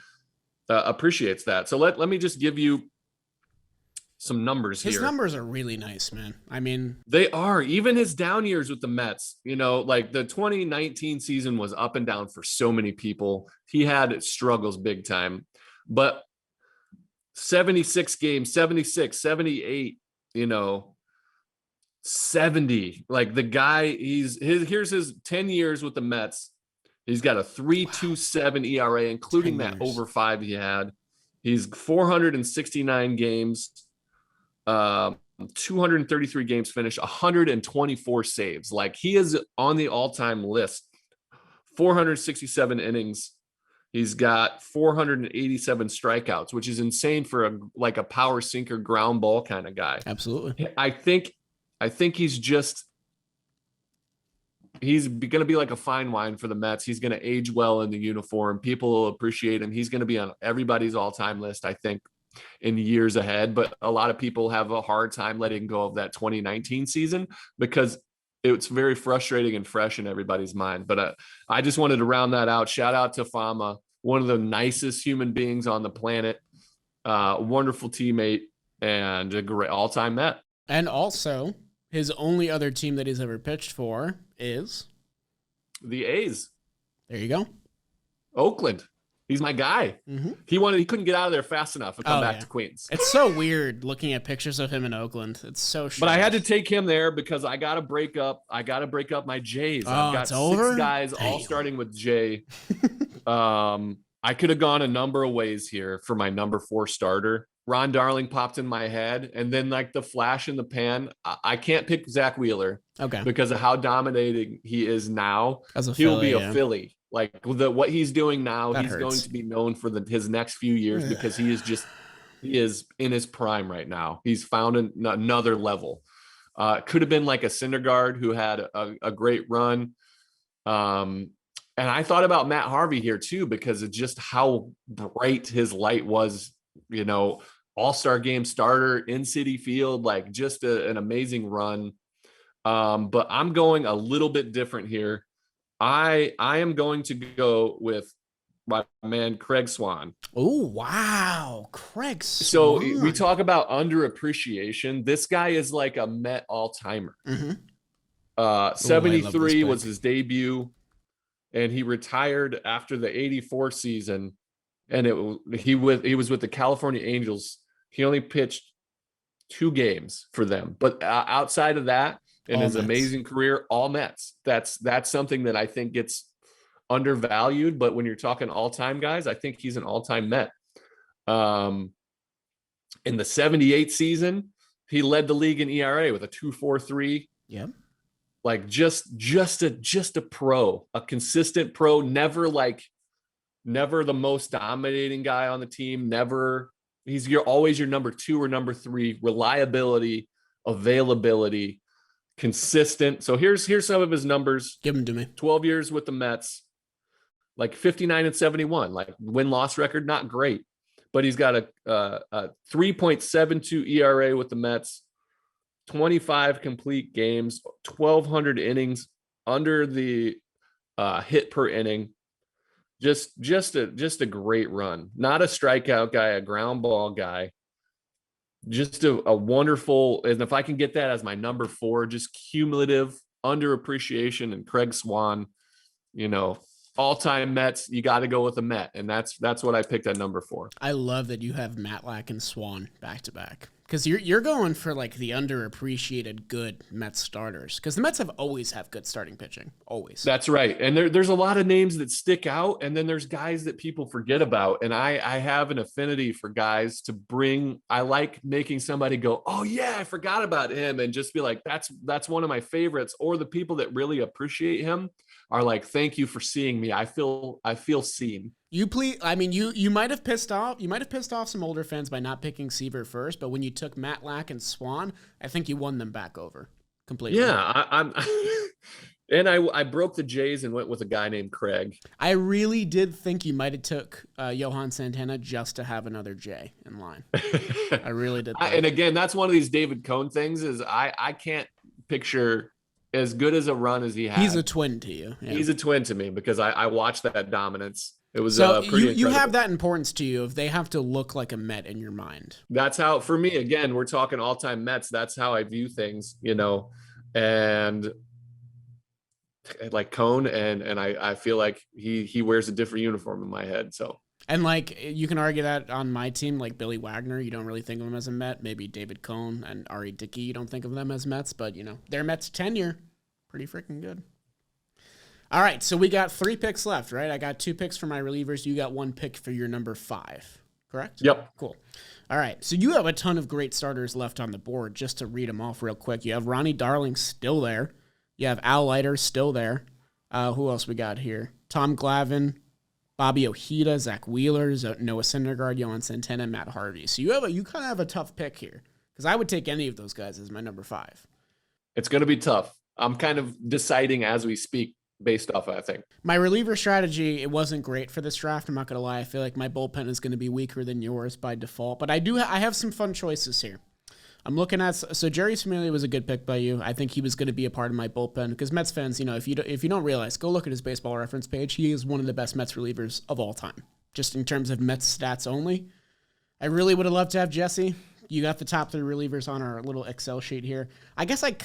appreciates that. So let me just give you some numbers here. His numbers are really nice, man. I mean, they are. Even his down years with the Mets, like the 2019 season was up and down for so many people. He had struggles big time, but 76 games, 76, 78, 70. Like, the guy, here's his 10 years with the Mets. He's got a 3.27 ERA, including that over 5 he had. He's 469 games, 233 games finished, 124 saves. Like, he is on the all-time list. 467 innings. He's got 487 strikeouts, which is insane for a power sinker ground ball kind of guy. Absolutely. I think he's going to be like a fine wine for the Mets. He's going to age well in the uniform. People will appreciate him. He's going to be on everybody's all-time list, I think, in years ahead. But a lot of people have a hard time letting go of that 2019 season because it's very frustrating and fresh in everybody's mind. But I just wanted to round that out. Shout out to Fama, one of the nicest human beings on the planet, wonderful teammate, and a great all-time Met. And also, his only other team that he's ever pitched for is the A's. There you go. Oakland. He's my guy. Mm-hmm. He couldn't get out of there fast enough and come back to Queens. It's so weird looking at pictures of him in Oakland. It's so strange. But I had to take him there because I got to break up my Jays. I've got 6 guys all starting with J. I could have gone a number of ways here for my number 4 starter. Ron Darling popped in my head, and then like the flash in the pan, I can't pick Zach Wheeler, because of how dominating he is now. He'll be a Philly. Like, what he's doing now, he's going to be known for his next few years because he is in his prime right now. He's found another level. Could have been like a Syndergaard who had a great run. And I thought about Matt Harvey here too, because of just how bright his light was, all-star game starter in Citi Field, like just an amazing run. But I'm going a little bit different here. I am going to go with my man, Craig Swann. Oh, wow. Craig Swann. So we talk about underappreciation. This guy is like a Met all-timer. Mm-hmm. 73 was his debut, and he retired after the 84 season. And he was with the California Angels. He only pitched 2 games for them. But outside of that, in his amazing career, all Mets. That's something that I think gets undervalued. But when you're talking all-time guys, I think he's an all-time Met. In the 78 season, he led the league in ERA with a 2.43. Yeah. Like just a pro, a consistent pro, never the most dominating guy on the team. He's always your number 2 or number 3. Reliability, availability, consistent. So here's some of his numbers. Give them to me. 12 years with the Mets, like 59-71, like win-loss record, not great, but he's got a 3.72 ERA with the Mets, 25 complete games, 1,200 innings, under the hit per inning. Just a great run. Not a strikeout guy, a ground ball guy. Just a wonderful, and if I can get that as my number 4, just cumulative underappreciation and Craig Swann, all-time Mets, you got to go with a Met, and that's what I picked at number 4. I love that you have Matlack and Swann back to back, because you're going for like the underappreciated good Mets starters, because the Mets have always have good starting pitching, always. That's right, and there's a lot of names that stick out, and then there's guys that people forget about, and I have an affinity for guys to bring. I like making somebody go, oh yeah, I forgot about him, and just be like, that's one of my favorites, or the people that really appreciate him are like, thank you for seeing me. I feel seen. You might have pissed off some older fans by not picking Seaver first, but when you took Matlack and Swann, I think you won them back over completely. Yeah, I'm and I broke the J's and went with a guy named Craig. I really did think you might have took Johan Santana just to have another J in line. I really did. And again, that's one of these David Cohn things is I can't picture as good as a run as he had. He's a twin to you. Yeah. He's a twin to me because I watched that dominance. It was so pretty you have that importance to you if they have to look like a Met in your mind. That's how, for me, again, we're talking all-time Mets. That's how I view things, and like Cohn, and I feel like he wears a different uniform in my head. So. And like you can argue that on my team, like Billy Wagner, you don't really think of him as a Met. Maybe David Cohn and Ari Dickey, you don't think of them as Mets, but their Mets tenure, pretty freaking good. All right, so we got 3 picks left, right? I got 2 picks for my relievers. You got 1 pick for your number 5, correct? Yep. Cool. All right, so you have a ton of great starters left on the board. Just to read them off real quick, you have Ronnie Darling still there. You have Al Leiter still there. Who else we got here? Tom Glavine, Bobby Ojeda, Zach Wheeler, Noah Syndergaard, Yohan Santana, Matt Harvey. So you kind of have a tough pick here because I would take any of those guys as my number 5. It's going to be tough. I'm kind of deciding as we speak based off, I think. My reliever strategy, it wasn't great for this draft. I'm not going to lie. I feel like my bullpen is going to be weaker than yours by default, but I have some fun choices here. I'm looking at, so Jerry Smiley was a good pick by you. I think he was going to be a part of my bullpen because Mets fans, if you don't realize, go look at his baseball reference page. He is one of the best Mets relievers of all time, just in terms of Mets stats only. I really would have loved to have Jesse. You got the top 3 relievers on our little Excel sheet here. I guess I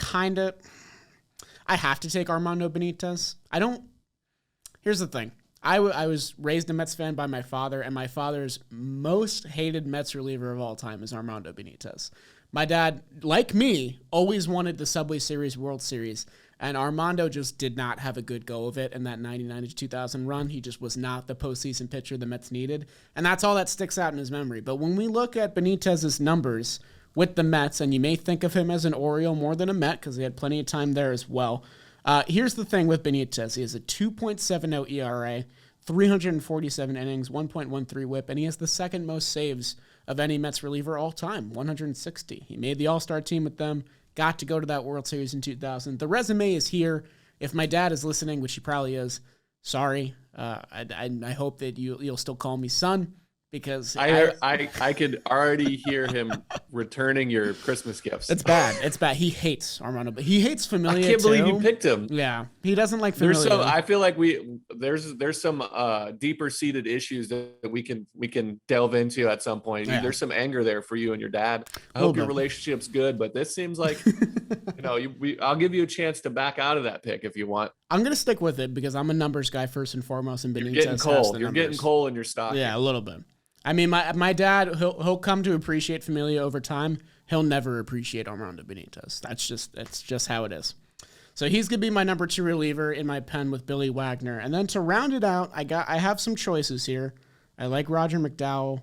have to take Armando Benitez. Here's the thing. I was raised a Mets fan by my father, and my father's most hated Mets reliever of all time is Armando Benitez. My dad, like me, always wanted the Subway Series World Series, and Armando just did not have a good go of it in that 99 to 2000 run. He just was not the postseason pitcher the Mets needed, and that's all that sticks out in his memory. But when we look at Benitez's numbers with the Mets, and you may think of him as an Oriole more than a Met because he had plenty of time there as well. Here's the thing with Benitez. He has a 2.70 ERA, 347 innings, 1.13 whip, and he has the second most saves of any Mets reliever all time, 160. He made the All-Star team with them, got to go to that World Series in 2000. The resume is here. If my dad is listening, which he probably is, sorry. I hope that you'll still call me son. Because I could already hear him returning your Christmas gifts. It's bad. It's bad. He hates Armando, but he hates Familia. I can't believe you picked him. Yeah, he doesn't like Familia. I feel like there's some deeper seated issues that we can delve into at some point. Yeah. There's some anger there for you and your dad. I hope your relationship's good, but this seems like I'll give you a chance to back out of that pick if you want. I'm gonna stick with it because I'm a numbers guy first and foremost, and Benitez You're getting coal in your stock. Yeah, a little bit. I mean, my dad, he'll come to appreciate Familia over time. He'll never appreciate Armando Benitez. That's just how it is. So he's going to be my number 2 reliever in my pen with Billy Wagner. And then to round it out, I have some choices here. I like Roger McDowell.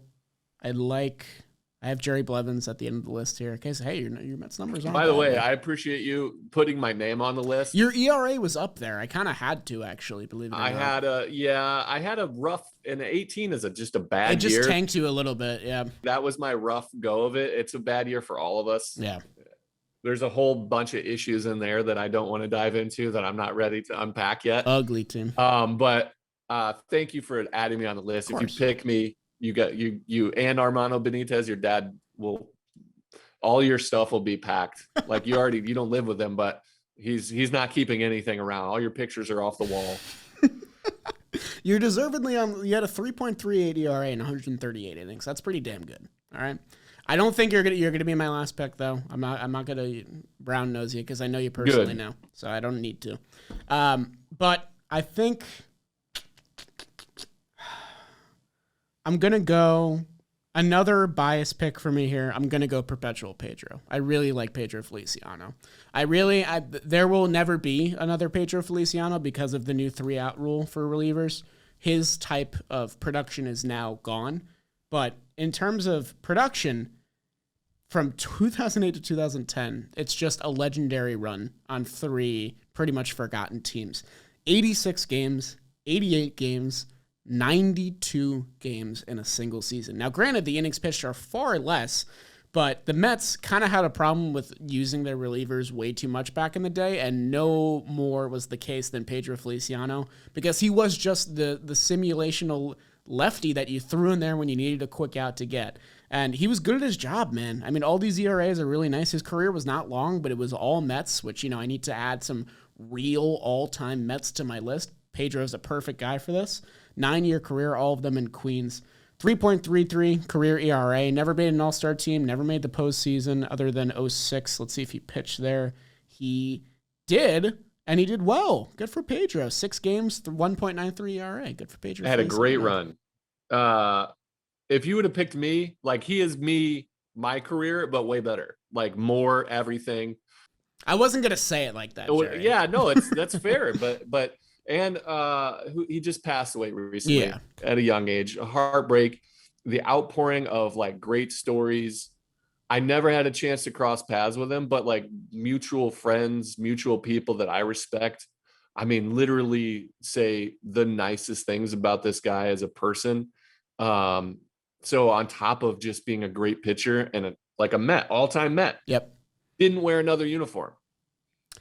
I have Jerry Blevins at the end of the list here. Okay, so hey, your Mets numbers aren't By the way, I appreciate you putting my name on the list. Your ERA was up there. I kind of had to actually, believe it or not. I had a rough, and 18 is just a bad year. It just tanked you a little bit, yeah. That was my rough go of it. It's a bad year for all of us. Yeah. There's a whole bunch of issues in there that I don't want to dive into that I'm not ready to unpack yet. Ugly team. But thank you for adding me on the list. If you pick me, you got you and Armando Benitez, your dad all your stuff will be packed. Like you don't live with him, but he's not keeping anything around. All your pictures are off the wall. You're deservedly on. You had a 3.38 ERA in 138 innings. That's pretty damn good. All right. I don't think you're gonna be my last pick though. I'm not gonna brown nose you because I know you personally now, so I don't need to. But I think I'm gonna go another bias pick for me here. I'm gonna go Perpetual Pedro. I really like Pedro Feliciano. There will never be another Pedro Feliciano because of the new 3-out rule for relievers. His type of production is now gone. But in terms of production, from 2008 to 2010, it's just a legendary run on 3 pretty much forgotten teams. 86 games, 88 games, 92 games in a single season. Now, granted, the innings pitched are far less, but the Mets kind of had a problem with using their relievers way too much back in the day, and no more was the case than Pedro Feliciano because he was just the simulational lefty that you threw in there when you needed a quick out to get. And he was good at his job, man. I mean, all these ERAs are really nice. His career was not long, but it was all Mets, which, I need to add some real all-time Mets to my list. Pedro's a perfect guy for this. 9-year career, all of them in Queens. 3.33 career ERA. Never made an all-star team. Never made the postseason other than '06. Let's see if he pitched there. He did, and he did well. Good for Pedro. 6 games, 1.93 ERA. Good for Pedro. I had a great run. If you would have picked me, like he is my career, but way better. Like more everything. I wasn't gonna say it like that, Jerry. Yeah, no, that's fair. But he just passed away recently at a young age. A heartbreak. The outpouring of like great stories. I never had a chance to cross paths with him, but like mutual friends, mutual people that I respect. I mean, literally say the nicest things about this guy as a person. So on top of just being a great pitcher and a Met, all-time Met. Yep. Didn't wear another uniform.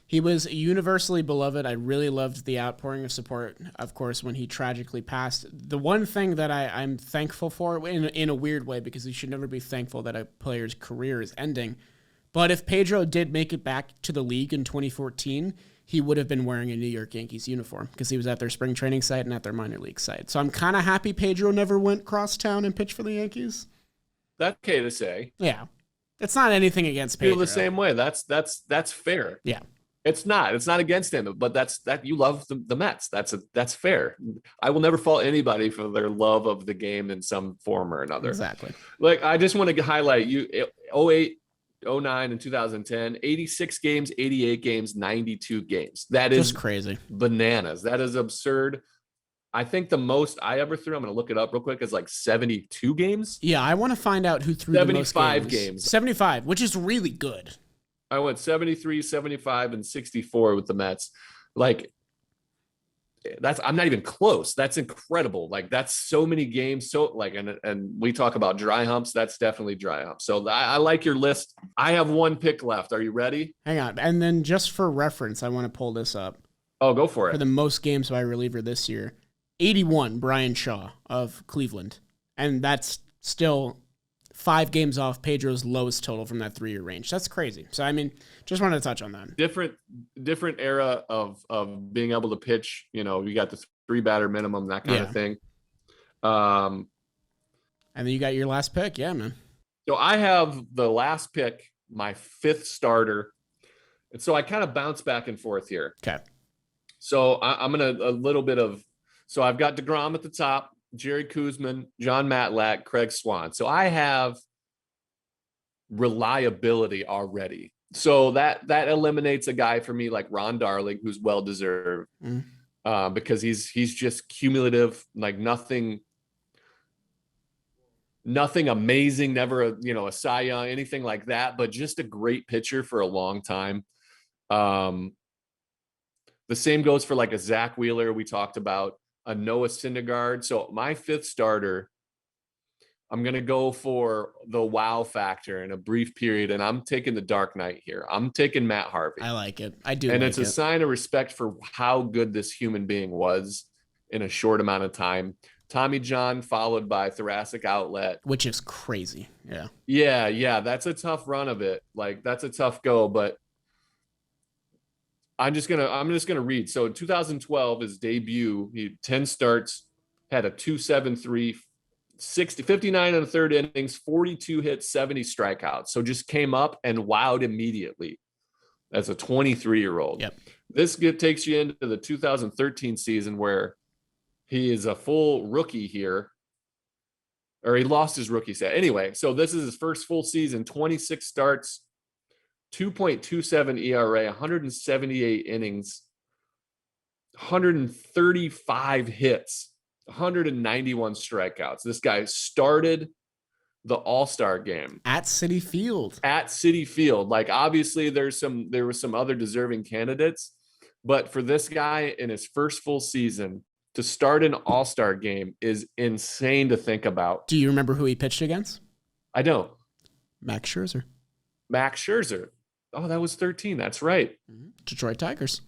He was universally beloved. I really loved the outpouring of support, of course, when he tragically passed. The one thing that I'm thankful for, in a weird way, because you should never be thankful that a player's career is ending, but if Pedro did make it back to the league in 2014, he would have been wearing a New York Yankees uniform because he was at their spring training site and at their minor league site. So I'm kind of happy Pedro never went cross town and pitched for the Yankees. That's okay to say. Yeah. It's not anything against Pedro. Feel the same way. That's fair. Yeah. It's not against him, but that you love the Mets. That's fair. I will never fault anybody for their love of the game in some form or another. Exactly. Like I just want to highlight you 08, 09 and 2010, 86 games, 88 games, 92 games. That is just crazy. Bananas. That is absurd. I think the most I ever threw, I'm going to look it up real quick, is like 72 games. Yeah, I want to find out who threw the most 75 games. 75, which is really good. I went 73, 75, and 64 with the Mets. Like, I'm not even close. That's incredible. Like, that's so many games. So like, and we talk about dry humps. That's definitely dry humps. So I like your list. I have one pick left. Are you ready? Hang on. And then just for reference, I want to pull this up. Oh, go for it. For the most games by reliever this year, 81, Brian Shaw of Cleveland. And that's still 5 games off Pedro's lowest total from that 3-year range. That's crazy. So, I mean, just wanted to touch on that. Different era of being able to pitch. You know, you got the 3-batter minimum, that kind of thing. And then you got your last pick. Yeah, man. So I have the last pick, my 5th starter. And so I kind of bounce back and forth here. Okay. So I'm going to so I've got Degrom at the top, Jerry Kuzman, John Matlack, Craig Swann. So I have reliability already. So that eliminates a guy for me like Ron Darling, who's well-deserved because he's just cumulative, like nothing amazing, never a Cy Young, anything like that, but just a great pitcher for a long time. The same goes for like a Zach Wheeler we talked about, a Noah Syndergaard. So my 5th starter, I'm going to go for the wow factor in a brief period, and I'm taking the Dark Knight here. I'm taking Matt Harvey. I like it. I do. And it's a sign of respect for how good this human being was in a short amount of time. Tommy John followed by thoracic outlet. Which is crazy. Yeah. Yeah. That's a tough run of it. Like, that's a tough go, but I'm just gonna read. So in 2012, his debut, he had 10 starts, had a 2.73, 59 and a third innings, 42 hits, 70 strikeouts. So just came up and wowed immediately as a 23-year-old. Yep. This takes you into the 2013 season where he is a full rookie here, or he lost his rookie set. Anyway, so this is his first full season, 26 starts, 2.27 ERA, 178 innings, 135 hits, 191 strikeouts. This guy started the All-Star game at Citi Field. Like, obviously there was some other deserving candidates, but for this guy in his first full season to start an All-Star game is insane to think about. Do you remember who he pitched against? I don't. Max Scherzer. Oh, that was 13. That's right. Detroit Tigers.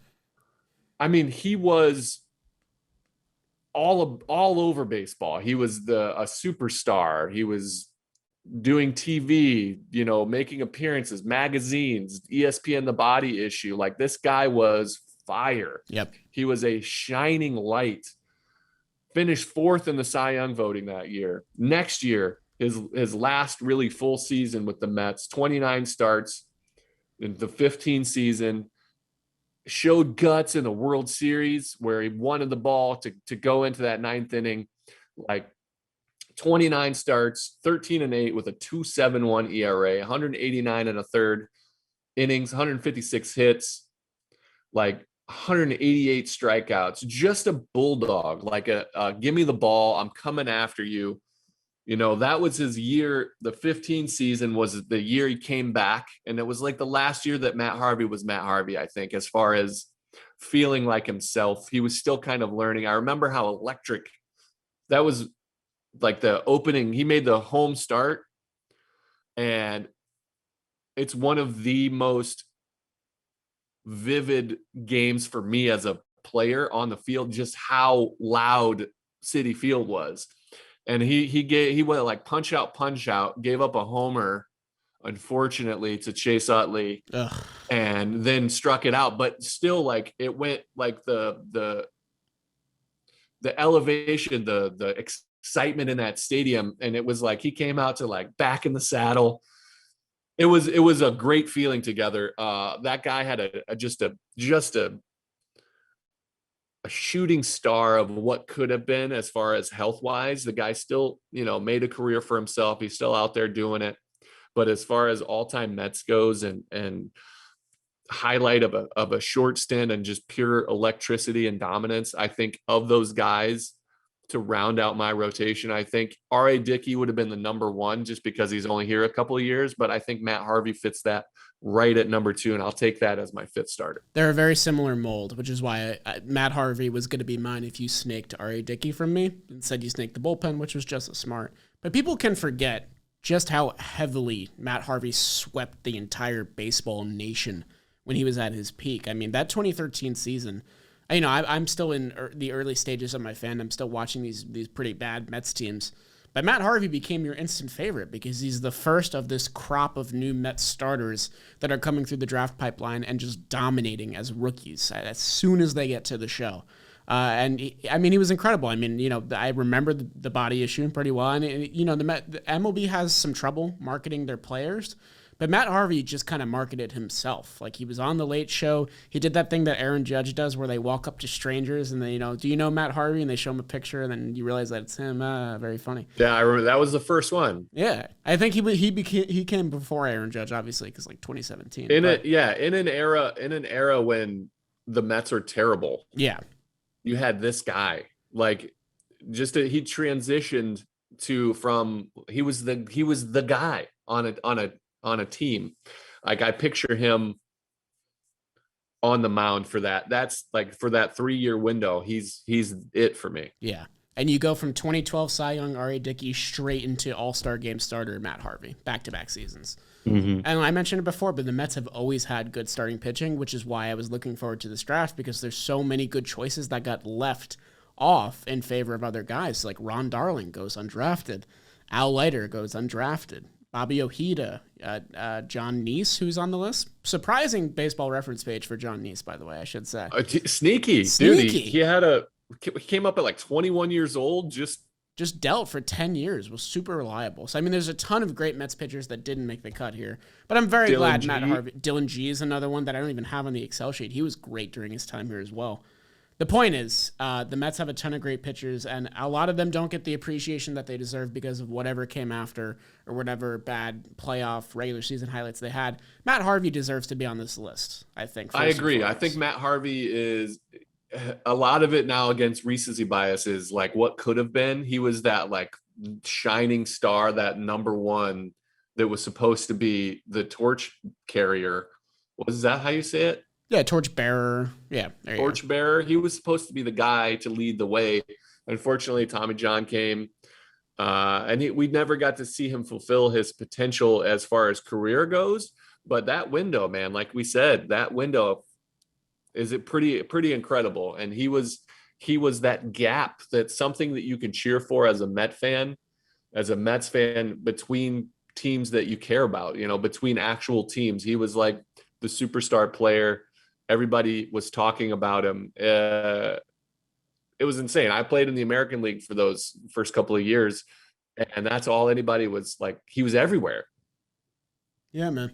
I mean, he was all over baseball. He was a superstar. He was doing TV, making appearances, magazines, ESPN The Body Issue. Like, this guy was fire. Yep. He was a shining light. Finished fourth in the Cy Young voting that year. Next year, his last really full season with the Mets, 29 starts in the 15 season, showed guts in the World Series where he wanted the ball to go into that ninth inning. Like, 29 starts, 13-8 with a 2.71 ERA, 189 and a third innings, 156 hits, like 188 strikeouts, just a bulldog, like a give me the ball, I'm coming after you. That was his year. The 15 season was the year he came back, and it was like the last year that Matt Harvey was Matt Harvey, I think, as far as feeling like himself. He was still kind of learning. I remember how electric that was. Like, the opening, he made the home start, and it's one of the most vivid games for me as a player on the field, just how loud Citi Field was. And he went like punch out, gave up a homer, unfortunately, to Chase Utley. Ugh. And then struck it out. But still, like, it went like the elevation, the excitement in that stadium, and it was like he came out to, like, back in the saddle. It was a great feeling together. That guy had just a shooting star of what could have been as far as health wise. The guy still made a career for himself. He's still out there doing it. But as far as all-time Mets goes and highlight of a short stint and just pure electricity and dominance, I think of those guys to round out my rotation, I think Ari Dickey would have been the number one just because he's only here a couple of years, but I think Matt Harvey fits that right at number two, and I'll take that as my fifth starter. They're a very similar mold, which is why Matt Harvey was going to be mine if you snaked Ari Dickey from me. Instead, you snaked the bullpen, which was just as smart. But people can forget just how heavily Matt Harvey swept the entire baseball nation when he was at his peak. I mean, that 2013 season, I'm still in the early stages of my fandom. I'm still watching these pretty bad Mets teams. But Matt Harvey became your instant favorite because he's the first of this crop of new Mets starters that are coming through the draft pipeline and just dominating as rookies as soon as they get to the show. He was incredible. I remember the body issue pretty well. And, the MLB has some trouble marketing their players. But Matt Harvey just kind of marketed himself. Like, he was on the Late Show. He did that thing that Aaron Judge does where they walk up to strangers and they, do you know Matt Harvey? And they show him a picture and then you realize that it's him. Very funny. Yeah, I remember that was the first one. Yeah. I think he came before Aaron Judge, obviously, because 2017. In an era when the Mets are terrible. Yeah. You had this guy. Like, he transitioned from he was the guy on a team. Like, I picture him on the mound for that. That's like for that 3-year window. He's it for me. Yeah. And you go from 2012 Cy Young Ari Dickey straight into All-Star game starter Matt Harvey, back-to-back seasons. Mm-hmm. And I mentioned it before, but the Mets have always had good starting pitching, which is why I was looking forward to this draft, because there's so many good choices that got left off in favor of other guys. Like Ron Darling goes undrafted. Al Leiter goes undrafted. Bobby Ojeda, John Neese, who's on the list. Surprising baseball reference page for John Neese, by the way, I should say. Sneaky. Dude, he came up at like 21 years old, just dealt for 10 years, was super reliable. So, I mean, there's a ton of great Mets pitchers that didn't make the cut here. But I'm very glad Matt Harvey. Dylan G is another one that I don't even have on the Excel sheet. He was great during his time here as well. The point is, the Mets have a ton of great pitchers, and a lot of them don't get the appreciation that they deserve because of whatever came after or whatever bad playoff regular season highlights they had. Matt Harvey deserves to be on this list, I think. I agree. I think Matt Harvey is a lot of it now against recency bias is like what could have been. He was that like shining star, that number one that was supposed to be the torch carrier. Was that how you say it? Yeah, torch bearer. Yeah, torch bearer. He was supposed to be the guy to lead the way. Unfortunately, Tommy John came, and we never got to see him fulfill his potential as far as career goes. But that window, man, like we said, that window is pretty incredible. And he was that gap, that's something that you can cheer for as a Mets fan between teams that you care about. Between actual teams, he was like the superstar player. Everybody was talking about him. It was insane. I played in the American League for those first couple of years, and that's all anybody was like. He was everywhere. Yeah, man.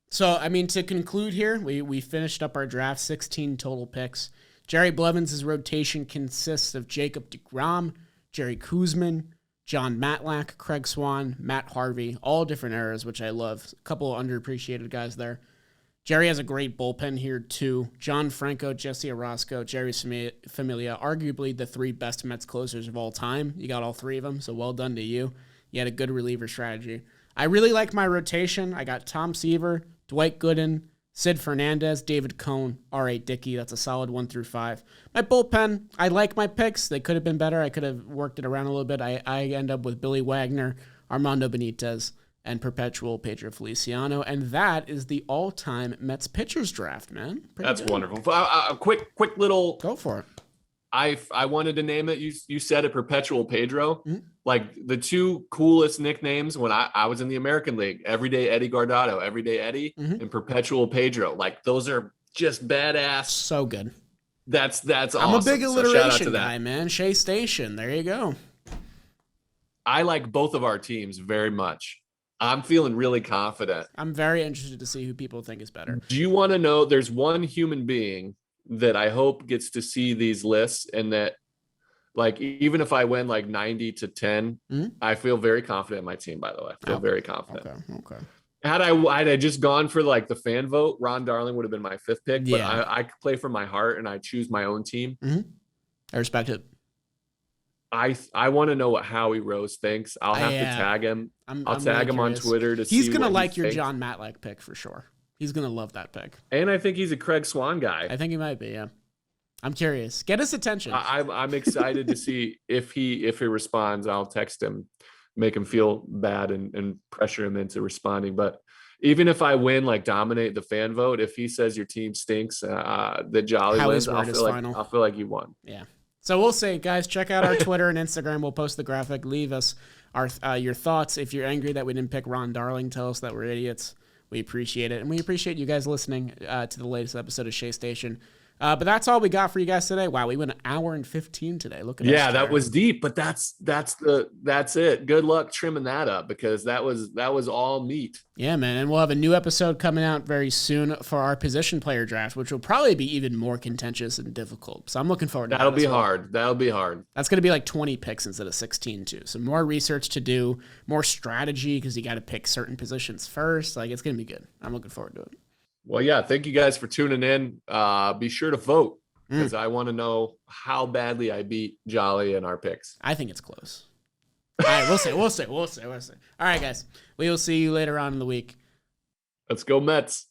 So, I mean, to conclude here, we finished up our draft, 16 total picks. Jerry Blevins' rotation consists of Jacob Degrom, Jerry Kuzman, John Matlack, Craig Swann, Matt Harvey, all different eras, which I love. A couple of underappreciated guys there. Jerry has a great bullpen here, too. John Franco, Jesse Orozco, Jerry Familia, arguably the three best Mets closers of all time. You got all three of them, so well done to you. You had a good reliever strategy. I really like my rotation. I got Tom Seaver, Dwight Gooden, Sid Fernandez, David Cone, Ari Dickey. That's a solid 1 through 5. My bullpen, I like my picks. They could have been better. I could have worked it around a little bit. I end up with Billy Wagner, Armando Benitez, and perpetual Pedro Feliciano. And that is the all-time Mets pitchers draft, man. That's good. Wonderful. A quick little... Go for it. I wanted to name it. You said it, Perpetual Pedro. Mm-hmm. Like the two coolest nicknames when I was in the American League, Everyday Eddie Guardado, Everyday Eddie, mm-hmm. and Perpetual Pedro. Like those are just badass. So good. That's awesome. I'm a big alliteration guy, man. Shea Station. There you go. I like both of our teams very much. I'm feeling really confident. I'm very interested to see who people think is better. Do you want to know? There's one human being that I hope gets to see these lists, and that, like, even if I win like 90-10, mm-hmm. I feel very confident in my team. By the way, I feel very confident. Okay. Had I just gone for like the fan vote, Ron Darling would have been my 5th pick. But yeah. I play from my heart and I choose my own team. Mm-hmm. I respect it. I want to know what Howie Rose thinks. I'll have to tag him. I'll tag him on Twitter to see. He's gonna like your John Matlack pick for sure. He's gonna love that pick. And I think he's a Craig Swann guy. I think he might be. Yeah. I'm curious. Get his attention. I'm excited to see if he responds. I'll text him, make him feel bad and pressure him into responding. But even if I win, like dominate the fan vote, if he says your team stinks, that Jolly wins, I'll feel like you won. Yeah. So we'll see, guys. Check out our Twitter and Instagram. We'll post the graphic. Leave us your thoughts. If you're angry that we didn't pick Ron Darling, tell us that we're idiots. We appreciate it. And we appreciate you guys listening to the latest episode of Shea Station. But that's all we got for you guys today. Wow, we went 1 hour and 15 today. Look at us. Yeah, that was deep, but that's it. Good luck trimming that up, because that was all meat. Yeah, man. And we'll have a new episode coming out very soon for our position player draft, which will probably be even more contentious and difficult. So I'm looking forward to that. That'll be hard. That's going to be like 20 picks instead of 16 too. So more research to do, more strategy, because you got to pick certain positions first. Like, it's going to be good. I'm looking forward to it. Well, yeah, thank you guys for tuning in. Be sure to vote, because I want to know how badly I beat Jolly in our picks. I think it's close. All right, we'll see. All right, guys. We will see you later on in the week. Let's go Mets.